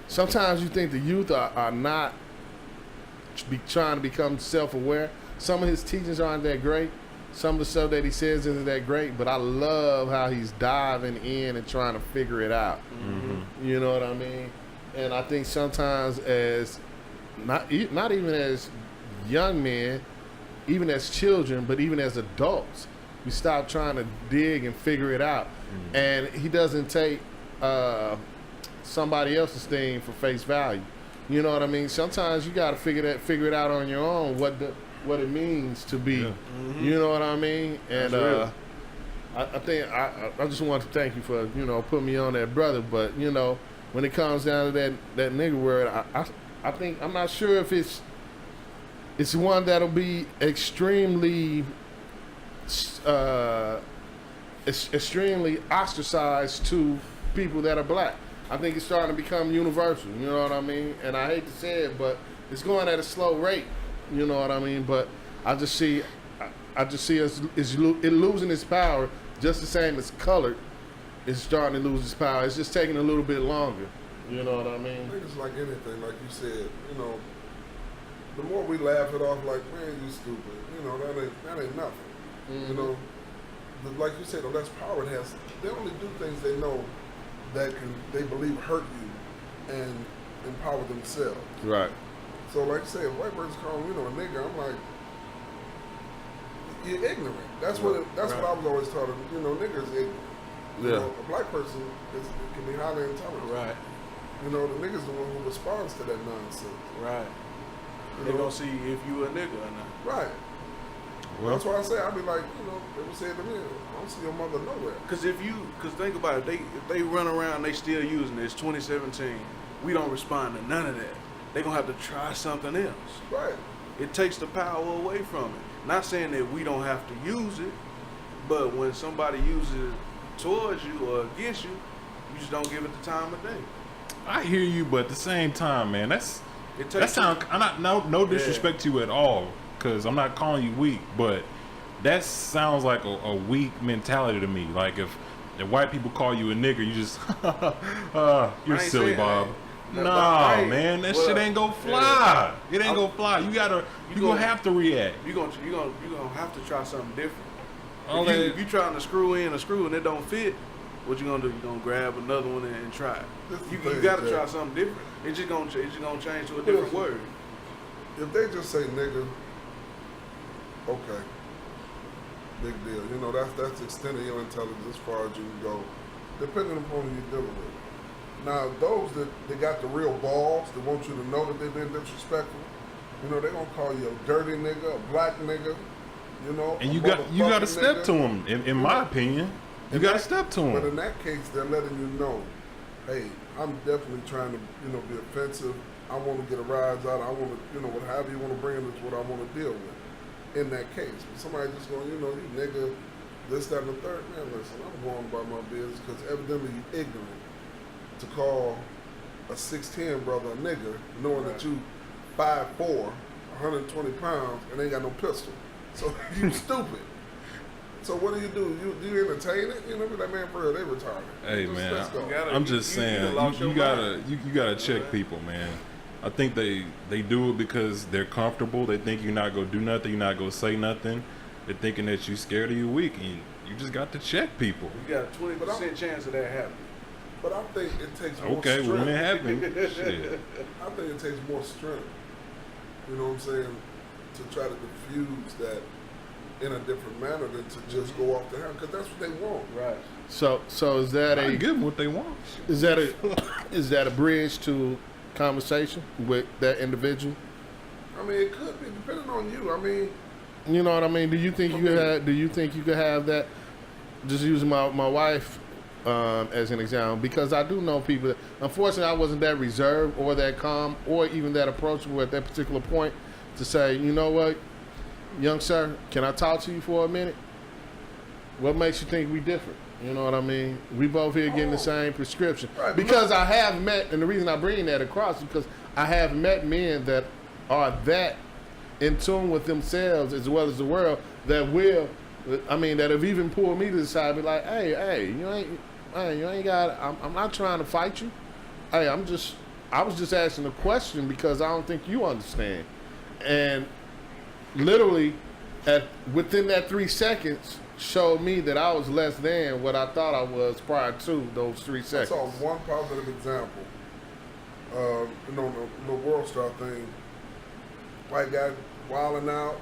sometimes you think the youth are not trying to become self-aware. Some of his teachings aren't that great. Some of the stuff that he says isn't that great, but I love how he's diving in and trying to figure it out. Mm-hmm. You know what I mean? And I think sometimes as not even as young men, even as children, but even as adults, we stop trying to dig and figure it out. Mm-hmm. And he doesn't take somebody else's thing for face value. You know what I mean? Sometimes you got to figure it out on your own. What it means to be. Yeah. You know what I mean? And That's real. I think I just want to thank you for putting me on that, brother. But when it comes down to that nigga word, I think I'm not sure if it's one that'll be extremely ostracized to people that are black. I think it's starting to become universal. You know what I mean? And I hate to say it, but it's going at a slow rate. You know what I mean? But I just see it losing its power just the same as colored is starting to lose its power. It's just taking a little bit longer. You know what I I mean? think it's like anything, like you said, the more we laugh it off like, man, you stupid, that ain't nothing. Mhm. Like you said, that's power it has. They only do things they know that they believe hurt you and empower themselves. Right. So like I say, if white person's calling a nigga, I'm like, you're ignorant. That's what I was always taught. Nigga is ignorant. Yeah. A black person can be highly intelligent. Right. The nigga's the one who responds to that nonsense. Right. You They know? gonna see if you a nigga or not. Right. Well, That's why I say, I be like, they would say to me, I don't see your mother nowhere. Cause if think about it, if they run around, they still using it. It's 2017. We don't respond to none of that. They gonna have to try something else. Right. It takes the power away from it. Not saying that we don't have to use it, but when somebody uses it towards you or against you, you just don't give it the time of day. I hear you, but at the same time, man, It that takes sound. I'm not no disrespect to you at all, because I'm not calling you weak, but that sounds like a weak mentality to me. Like if white people call you a nigger, you just you're ain't silly, saying Bob. that. No, But I ain't- man, that well, shit ain't gonna fly. It ain't I'm- gonna fly. You gonna gonna- have to react. You gonna have to try something different. All If that- you trying to screw in a screw and it don't fit, what you gonna do? You gonna grab another one and try it. This is You the thing, gotta Jack. try something different. It's just gonna change to a different Listen. word. If they just say nigga, okay, big deal. That's extending your intelligence as far as you can go, depending upon who you're dealing with. Now, those that got the real balls, that want you to know that they've been disrespectful, they're gonna call you a dirty nigga, a black nigga, And a you got to motherfucking step nigga. to them. In my opinion, you And got to that- step to But them. in that case, they're letting you know, hey, I'm definitely trying to, be offensive. I want to get a rise out. I want to, however you want to bring it is what I want to deal with. In that case, but somebody just going, you nigga, this, that, and the third. Man, listen, I'm going about my business because evidently you ignorant to call a 6'10" brother a nigger, knowing that you 5'4", 120 pounds, and ain't got no pistol. So you stupid. So what do? Do you entertain it? Be like, man, for real, they retarded. Hey, Just, man, let's go. You gotta- I'm just you saying, lost you your gotta mind. you gotta check people, man. I think they do it because they're comfortable. They think you're not gonna do nothing. You're not gonna say nothing. They're thinking that you're scared or you're weak, and you just got to check people. You got a 20% chance of that happening. But I think it takes more Okay, strength. well, when it happens, shit. I think it takes more strength. You know what I'm saying? To try to diffuse that in a different manner than to just go off the handle, because that's what they want. Right. So is that I a give them what they want. is that a bridge to conversation with that individual? I mean, it could be depending on you. I mean, You know what I mean? Do you think you could have that? Just using my wife as an example, because I do know people that, unfortunately, I wasn't that reserved or that calm or even that approachable at that particular point to say, you know what, young sir, can I talk to you for a minute? What makes you think we different? You know what I mean? We both here getting the same prescription. Right. Because I have met, and the reason I bring that across is because I have met men that are that in tune with themselves as well as the world that that have even pulled me to the side and be like, hey, you ain't got, I'm not trying to fight you. Hey, I was just asking a question because I don't think you understand. And literally, within that 3 seconds, showed me that I was less than what I thought I was prior to those 3 I seconds. saw one positive example. The World Star thing. White guy wilding out,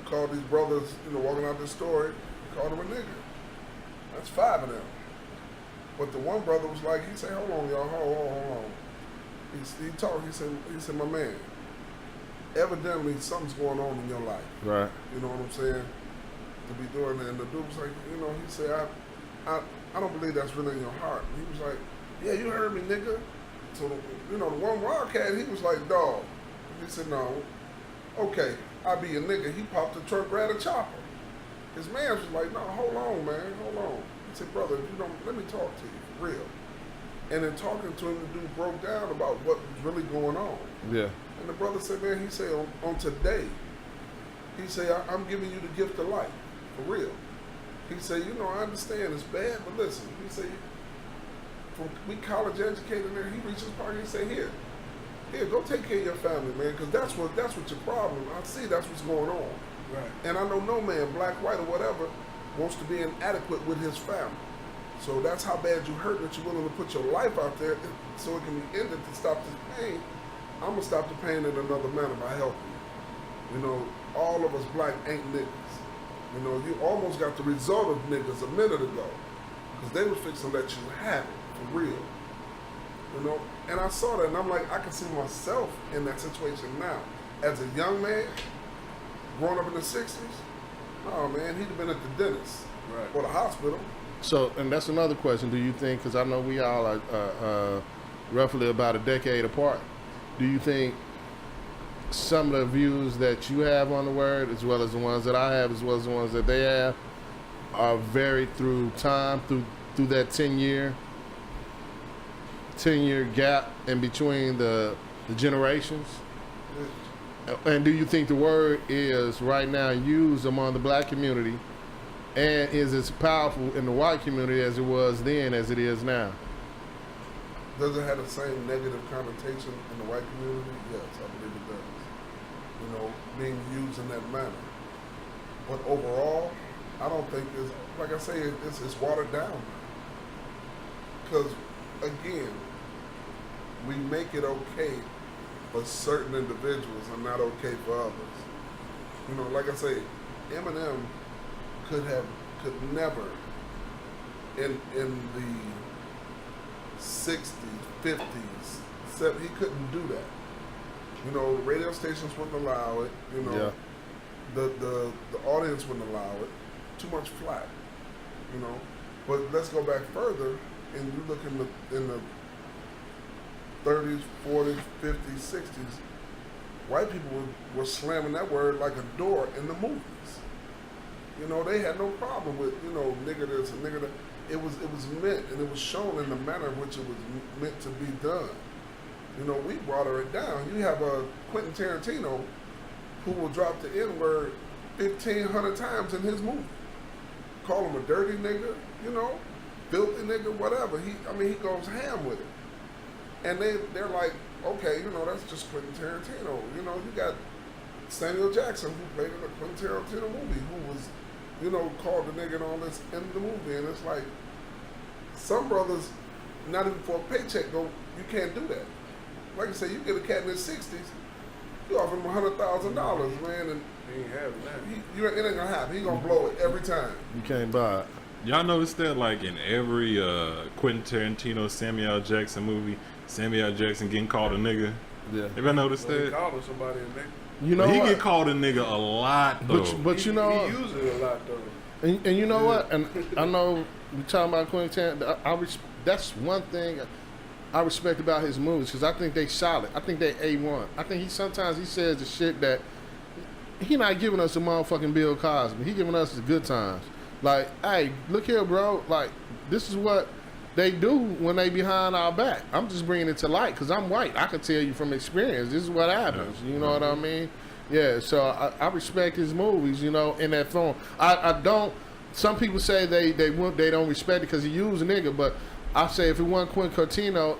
called these brothers, walking out this story, called them a nigger. That's 5 of them. But the one brother was like, he said, hold on, y'all, hold on. He talked, he said, my man, evidently something's going on in your life. Right. You know what I'm saying? To be doing that. And the dude was like, he said, I don't believe that's really in your heart. And he was like, yeah, you heard me, nigga. So, the one Wildcat, he was like, dog. He said, no. Okay, I'll be a nigga. He popped the trunk, grabbed a chopper. His man was like, no, hold on, man, hold on. He said, brother, if you don't, let me talk to you, for real. And in talking to him, the dude broke down about what was really going on. Yeah. And the brother said, man, he said, on today, he said, I'm giving you the gift of life, for real. He said, I understand it's bad, but listen, he said, we college educated there, he reached his pocket, he said, here, go take care of your family, man, because that's what your problem. I see that's what's going on. Right. And I know no man, black, white, or whatever, wants to be inadequate with his family. So that's how bad you hurt that you're willing to put your life out there so it can be ended to stop this pain. I'm going to stop the pain in another manner by helping you. All of us black ain't niggas. You almost got the result of niggas a minute ago because they was fixing to let you have it for real. And I saw that, and I'm like, I can see myself in that situation now. As a young man, growing up in the 60s, oh man, he'd have been at the dentist or the hospital. So, and that's another question. Do you think, because I know we all are roughly about a decade apart, do you think some of the views that you have on the word, as well as the ones that I have, as well as the ones that they have, are varied through time, through that 10-year gap in between the generations? And do you think the word is right now used among the black community and is as powerful in the white community as it was then as it is now? Does it have the same negative connotation in the white community? Yes, I believe it does. Being used in that manner. But overall, I don't think it's, like I say, it's watered down. Because, again, we make it okay for certain individuals and not okay for others. Like I say, Eminem could never, in the 60s, 50s, 70s, he couldn't do that. The radio stations wouldn't allow it. The audience wouldn't allow it. Too much flack. But let's go back further, and you look in the 30s, 40s, 50s, 60s. White people were slamming that word like a door in the movies. They had no problem with nigger this and nigger that. It was meant, and it was shown in the manner in which it was meant to be done. We water it down. You have a Quentin Tarantino who will drop the N-word 1,500 times in his movie. Call him a dirty nigga, filthy nigga, whatever. He goes ham with it. And they're like, okay, you know, that's just Quentin Tarantino. You know, you got Samuel Jackson, who played in a Quentin Tarantino movie, who was, you know, called the nigga and all this in the movie. And it's like, some brothers, not even for a paycheck, you can't do that. Like I said, you get a cat in his 60s, you offer him $100,000, man, and He ain't having that. it ain't gonna happen. He gonna blow it every time. You can't buy it. Y'all notice that, like, in every Quentin Tarantino, Samuel L. Jackson movie, Samuel L. Jackson getting called a nigga? Yeah. Ever noticed Well, he that? calling somebody a nigga. You know He what? get called a nigga a lot, though. But you know, He uses it a lot, though. and you know what? And I know we talking about Quentin Tarantino. That's one thing I respect about his movies because I think they solid. I think they A1. I think sometimes he says the shit that he not giving us a motherfucking Bill Cosby. He giving us the good times. Like, hey, look here, bro. Like, this is what they do when they behind our back. I'm just bringing it to light because I'm white. I can tell you from experience. This is what happens. You know what I mean? Yeah. So I respect his movies. You know, in that form. I don't. Some people say they don't respect it because he used a nigga, but I say if it wasn't Quentin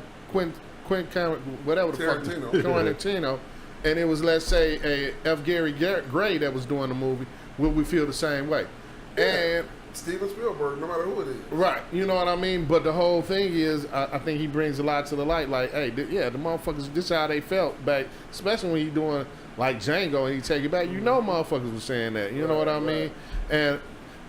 whatever the fuck, Tarantino, and it was, let's say, a F. Gary Gray that was doing the movie, would we feel the same way? Yeah. And Steven Spielberg, no matter who it is. right, you know what I mean? But the whole thing is, I think he brings a lot to the light. Like, hey, the motherfuckers, this is how they felt back, especially when you doing like Django and you take it back. You know motherfuckers was saying that. You know what I mean? And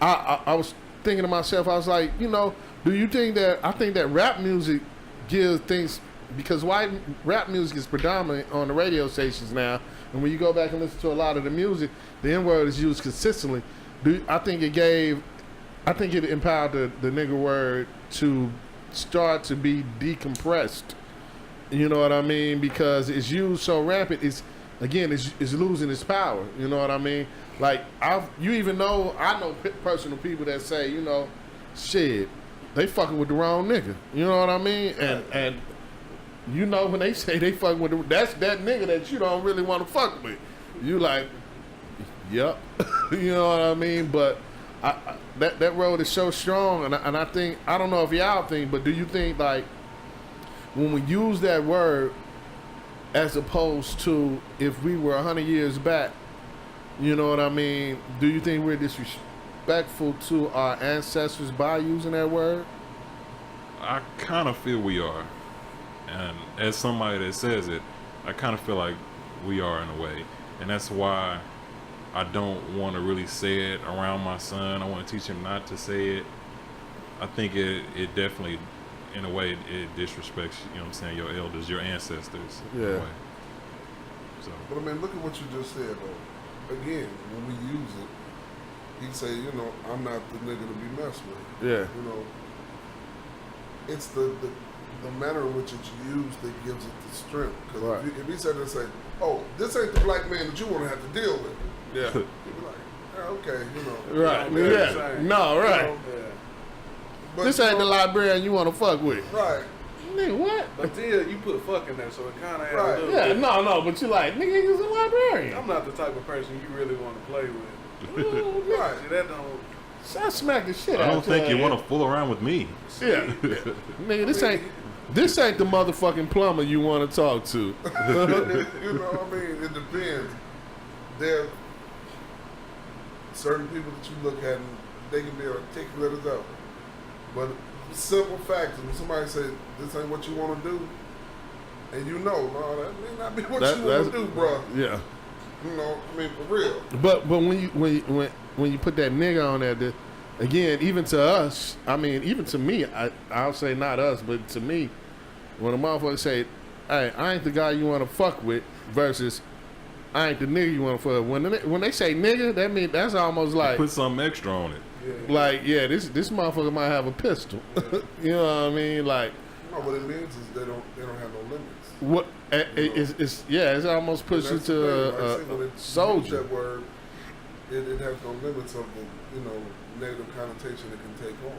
I was thinking to myself, I was like, you know, do you think that, I think that rap music gives things, because white rap music is predominant on the radio stations now, and when you go back and listen to a lot of the music, the N-word is used consistently. I think it empowered the nigger word to start to be decompressed. You know what I mean? Because it's used so rampant, it's losing its power. You know what I mean? Like, I know personal people that say, you know, shit, they fucking with the wrong nigga. You know what I mean? And you know when they say they fucking with that's that nigga that you don't really want to fuck with. You like, yep. You know what I mean? But that road is so strong, and I think, I don't know if y'all think, but do you think, like, when we use that word as opposed to if we were 100 years back, you know what I mean, do you think we're disrespectful to our ancestors by using that word? I kind of feel we are. And as somebody that says it, I kind of feel like we are in a way. And that's why I don't want to really say it around my son. I want to teach him not to say it. I think it definitely, in a way, it disrespects, you know what I'm saying, your elders, your ancestors. In a Yeah. way. So, But I mean, look at what you just said, though. Again, when we use it, he say, you know, I'm not the nigga to be messed with. Yeah. You know, it's the manner in which it's used that gives it the strength. Because Right. if he said to say, oh, this ain't the black man that you want to have to deal with, Yeah. you'd be like, yeah, okay, you know. Right. You know, they're the Yeah. same. No, right. Yeah. But, This you ain't the know, librarian you want to fuck with. Right. Nigga, what? But then you put fuck in there, so it kind of adds Right. a little Yeah, bit. no, but you like, nigga, he's a librarian. I'm not the type of person you really want to play with. Ooh, nigga. Right. See, that don't. I smack the shit out I don't of think you your want to fool around with me. Yeah. Nigga, this ain't the motherfucking plumber you want to talk to. You know what I mean? It depends. There are certain people that you look at and they can be articulate as ever. But simple fact is when somebody says this ain't what you want to do, and you know, no, that may not be what you want to do, bro. Yeah. You know, I mean, for real. But when you put that nigga on there, again, even to us, I mean, even to me, I'll say not us, but to me, when a motherfucker say, hey, I ain't the guy you want to fuck with versus I ain't the nigga you want to fuck with. When they say nigga, that mean that's almost like, Put something extra on it. Yeah. like, yeah, this motherfucker might have a pistol. You know what I mean? Like, No, what it means is they don't have no limits. what? It's almost puts you And that's the to thing, like, see, when a it use soldier. That word, it has no limits of the negative connotation it can take on.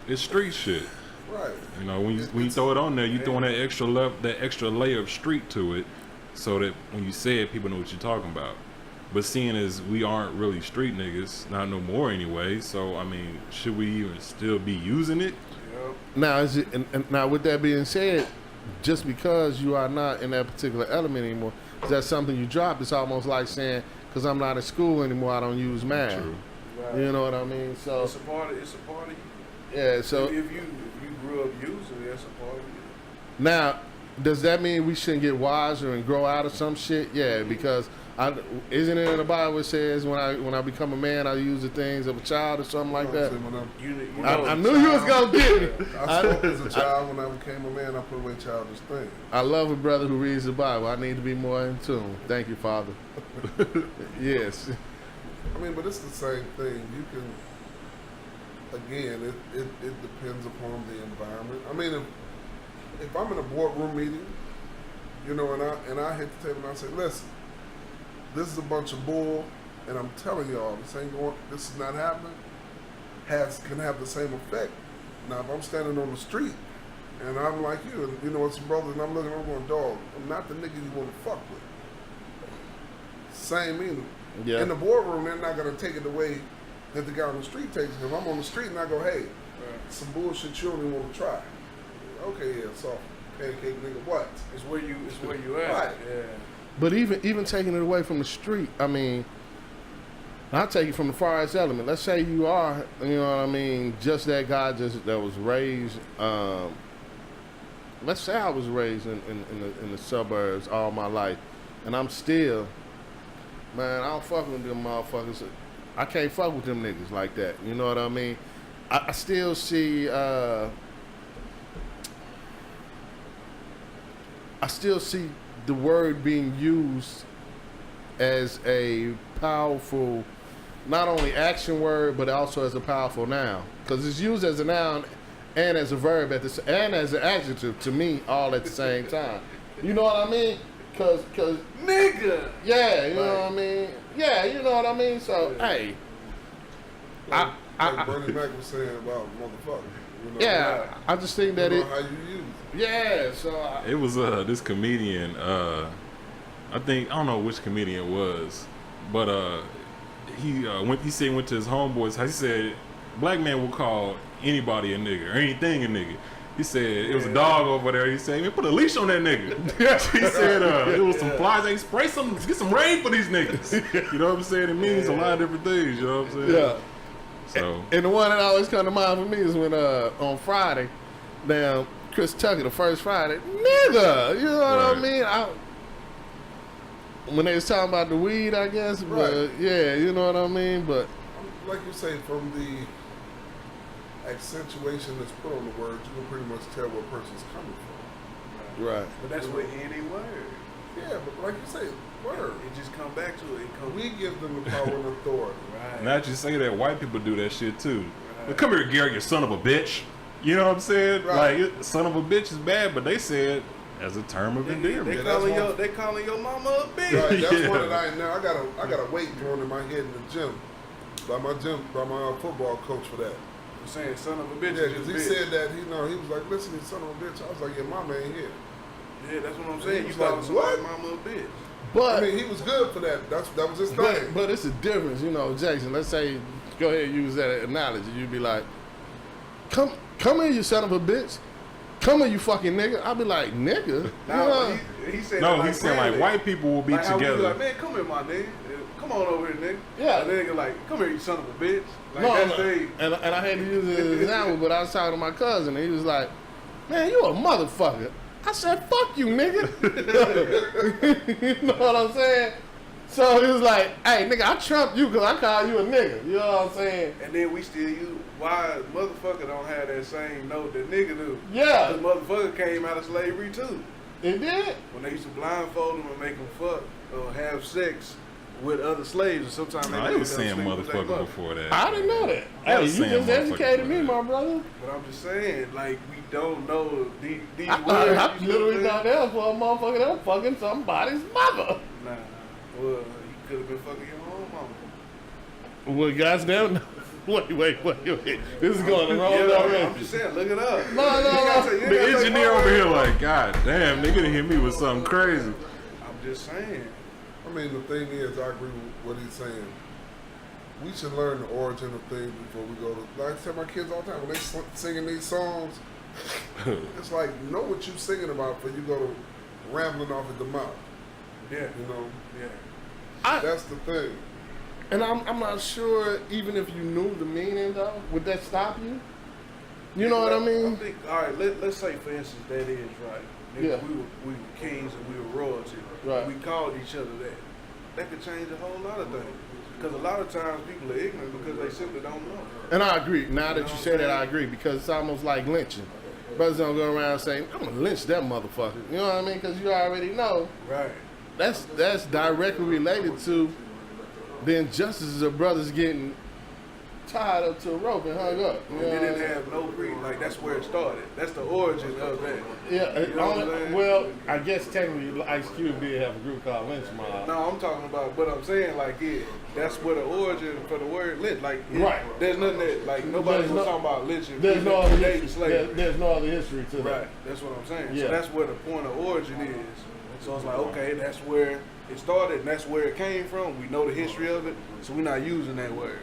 It's street shit. Right. You know, when you throw it on there, you throwing that extra layer of street to it, so that when you say it, people know what you're talking about. But seeing as we aren't really street niggas, not no more anyway, so I mean, should we even still be using it? Yep. Now, is it? And now, with that being said, just because you are not in that particular element anymore, is that something you drop? It's almost like saying, because I'm not in school anymore, I don't use math. True. Right. You know what I mean? So It's a part of you. yeah. So if you grew up using it, that's a part of you. now, does that mean we shouldn't get wiser and grow out of some shit? Yeah, because isn't it in the Bible it says when I become a man I use the things of a child or something like that? I knew you was gonna get me. I spoke as a child. When I became a man, I put away childish things. I love a brother who reads the Bible. I need to be more in tune. Thank you, Father. Yes. I mean, but it's the same thing. You can, again, it depends upon the environment. I mean, if I'm in a boardroom meeting, you know, and I hit the table and I say, listen, this is a bunch of bull, and I'm telling y'all, this is not happening, can have the same effect. Now, if I'm standing on the street, and I'm like you, and you know, it's some brothers, and I'm looking, I'm going, dog, I'm not the nigga you want to fuck with. Same meaning. Yeah. In the boardroom, they're not going to take it the way that the guy on the street takes it. If I'm on the street and I go, hey, some bullshit you don't even want to try. Okay, yeah, soft pancake nigga, what? It's where you at. Right. Yeah. But even taking it away from the street, I mean, I'll take it from the farthest element. Let's say you are, you know what I mean, just that guy that was raised. Let's say I was raised in the suburbs all my life, and I'm still, man, I don't fuck with them motherfuckers. I can't fuck with them niggas like that. You know what I mean? I still see. I still see the word being used as a powerful, not only action word, but also as a powerful noun. Because it's used as a noun and as a verb and as an adjective to me all at the same time. You know what I mean? Cause Nigga. yeah, you know what I mean. Yeah, you know what I mean. So hey, Like Bernie Mac was saying about motherfucker. You know, yeah, I just think that you it. know how you use it. Yeah, so It was this comedian. I don't know which comedian it was, but he said he went to his homeboys. He said black man will call anybody a nigga or anything a nigga. He said it was a dog over there. He said, man, put a leash on that nigga. He said it was some flies. Hey, spray some, get some rain for these niggas. You know what I'm saying? It means a lot of different things. You know what I'm saying? yeah. So And the one that always come to mind for me is when on Friday, damn Chris Tucker, the first Friday, nigga, you know what I Right. mean? When they was talking about the weed, I guess, but Right. yeah, you know what I mean. But Like you say, from the accentuation that's put on the words, you can pretty much tell where a person's coming from. right, But that's with any word. Yeah, but like you say, word. It just come back to it. It come. We give them the power and authority. Right. not just say that, white people do that shit too. Right. Come here, Gary, you son of a bitch. You know what I'm saying? Right. Like, son of a bitch is bad, but they said as a term of endearment. Yeah, that's one- They calling your mama a bitch. Right, that's Yeah. one that I know. I got a weight thrown in my head in the gym by my football coach for that. I'm saying son of a bitch. Yeah, is because just he bitch. said that he was like, listen, you son of a bitch. I was like, your mama ain't here. Yeah, that's what I'm saying. He You was calling like, somebody what? mama a bitch. but I mean, he was good for that. That was his thing. but it's a difference, you know, Jackson. Let's say go ahead and use that analogy. You'd be like, come here, you son of a bitch. Come here, you fucking nigga. I'll be like, nigga. You Nah, know? he said No, that he said like friendly. white people will be Like how we be together. like, man, come here, my nigga. Come on over here, nigga. Yeah. And the nigga like, come here, you son of a bitch. Like No, that's no. they. And I had to use it as an example, but I was talking to my cousin, and he was like, man, you a motherfucker. I said, fuck you, nigga. You know what I'm saying? So he was like, hey, nigga, I trumped you because I call you a nigga. You know what I'm saying? And then we still use why motherfucker don't have that same note that nigga do. Yeah, Because motherfucker came out of slavery too. it did. When they used to blindfold them and make them fuck or have sex with other slaves, or sometimes No, they they was them saying sleep with their motherfucker mother. before that. I didn't know that. I Hey, was you saying just educated me, motherfucker. my brother. But I'm just saying, like, we don't know these words. I you literally know thought what that for a motherfucker that was fucking somebody's mother. I'm saying? Nah, well, you could have been fucking your own mama. Well, goddamn. Wait. This is going the wrong Yeah, I'm direction. just saying, look it up. No. The engineer over here like, God damn, they gonna hit me with something crazy. I'm just saying. I mean, the thing is, I agree with what he's saying. We should learn the origin of things before we go to. Like I tell my kids all the time, when they singing these songs, It's like, know what you singing about before you go to rambling off at the mouth. Yeah. You know, Yeah. that's the thing. And I'm not sure, even if you knew the meaning, though, would that stop you? You know what I mean? I think, all right, let's say, for instance, that is right. Nigga, Yeah. we were kings and we were royalty. Right. We called each other that. That could change a whole lot of things. Because a lot of times people are ignorant because they simply don't know. And I agree. Now that you say that, I agree, because it's almost like lynching. Brothers don't go around saying, I'm going to lynch that motherfucker. You know what I mean? Because you already know Right. that's directly related to the injustices of brothers getting tied up to a rope and hung up. You know And they what I didn't mean? have no creed. Like, that's where it started. That's the origin of that. Yeah, You know what I'm saying? well, I guess technically Ice Cube did have a group called Lynch Mob. No, I'm talking about, but I'm saying, like, yeah, that's where the origin for the word lynch. Like, Right. There's nothing that, like, nobody There's was no- talking about lynching. There's no people other predating history. slavery. There's no other history to that. Right, that's what I'm saying. Yeah. So that's where the point of origin is. So it's like, okay, that's where it started and that's where it came from. We know the history of it, so we're not using that word.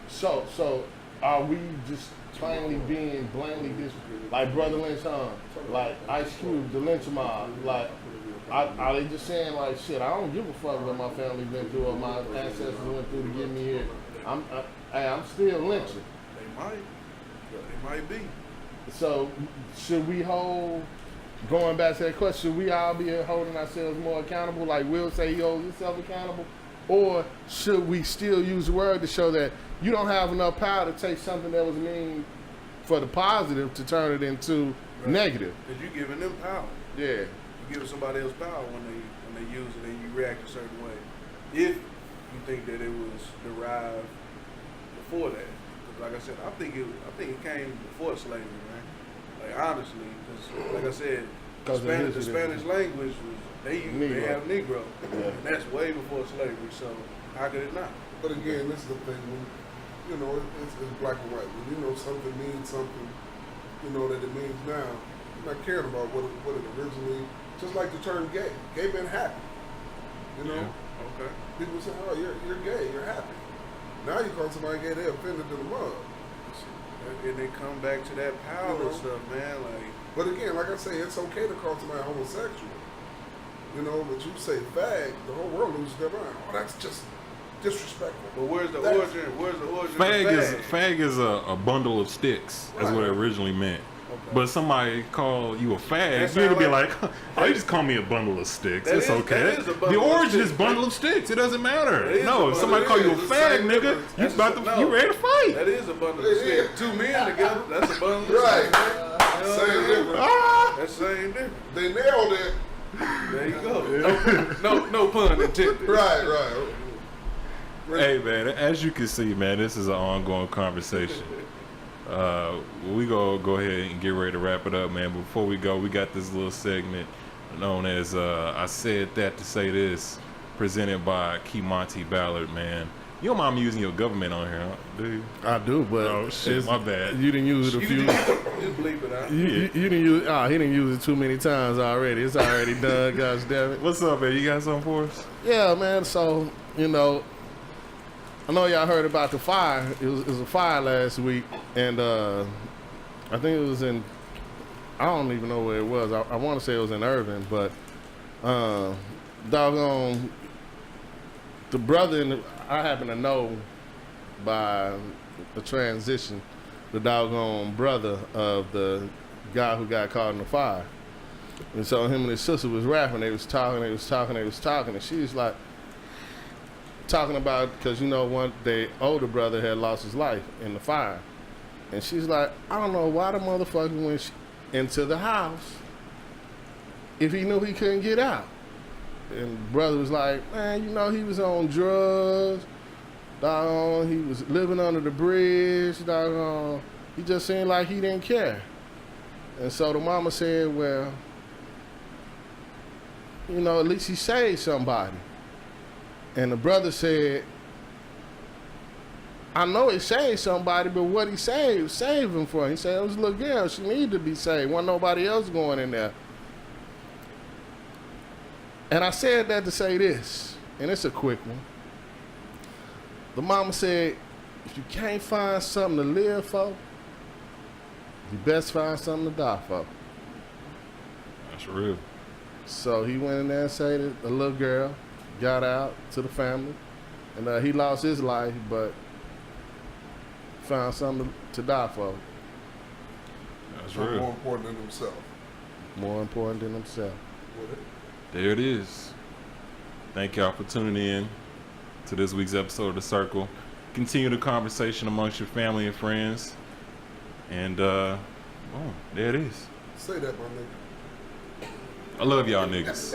So are we just plainly being blatantly like Brother Lynch like Ice Cube, the Lynch Mob, like are they just saying like, shit, I don't give a fuck what my family been through or my ancestors went through to get me here. I'm still lynching. They might be. So should we hold, going back to that question, should we all be holding ourselves more accountable? Like Will say he holds himself accountable? Or should we still use the word to show that you don't have enough power to take something that was mean for the positive to turn it into negative? Because you're giving them power. Yeah. You're giving somebody else power when they use it and you react a certain way. If you think that it was derived before that. 'Cause like I said, I think it came before slavery, man. Like honestly, because like I said, the Spanish language was they Negro. have Negro, Yeah. and that's way before slavery. So how could it not? But again, this is the thing. When, you know, it's black and white. When you know something means something, you know that it means now. You're not caring about what it originally. Just like the term gay. Gay been happy. You know, Okay. people say, "Oh, you're gay. You're happy." Now you call somebody gay, they offended to the mud. And they come back to that power You know. stuff, man. Like, But again, like I say, it's okay to call somebody homosexual. You know, but you say fag, the whole world loses their mind. Oh, that's just disrespectful. but where's the That's- origin? Where's the origin? Fag is a bundle of sticks. That's what it originally meant. Okay. But somebody call you a fag, That you need to sound be like- like, oh, you just call me a bundle of sticks. That It's is- okay. that is a bundle The of origin is sticks. bundle of sticks. It doesn't matter. That is a No, bundle if somebody of call you a sticks. fag, It's the same nigga, difference. you That's about just- to, no. you ready to fight. That is a bundle It of sticks. is. Two men together, that's a bundle of Right. sticks. You know what I Same mean? difference. Ah! That's the same difference. They nailed it. There you go. No pun intended. Right. Hey man, as you can see, man, this is an ongoing conversation. We go ahead and get ready to wrap it up, man. Before we go, we got this little segment known as I Said That to Say This, presented by Keymonte Ballard, man. You don't mind me using your government on here, huh? Do you? I do, but Oh, shit, my bad. You didn't use it a You few. just bleep it out. You didn't use. Oh, he didn't use it too many times already. It's already done. Gosh damn it. What's up, man? You got something for us? Yeah, man. So I know y'all heard about the fire. It was a fire last week, and I think it was in. I don't even know where it was. I want to say it was in Irving, but doggone the brother. I happen to know by the transition the doggone brother of the guy who got caught in the fire. And so him and his sister was rapping. They was talking, and she was like talking about, because their older brother had lost his life in the fire, and she's like, I don't know why the motherfucker went into the house if he knew he couldn't get out. And brother was like, man, he was on drugs, doggone, he was living under the bridge, doggone, he just seemed like he didn't care. And so the mama said, well, at least he saved somebody. And the brother said, I know he saved somebody, but what he saved him for. He said, it was a little girl, she needed to be saved. Wasn't nobody else going in there. And I said that to say this, and it's a quick one. The mama said, if you can't find something to live for, he best find something to die for. That's real. So he went in there and saved a little girl, got out to the family, and he lost his life, but found something to die for. That's Something real. more important than himself. More important than himself. With it. There it is. Thank y'all for tuning in to this week's episode of The Circle. Continue the conversation amongst your family and friends. And, there it is. Say that, my nigga. I love y'all niggas.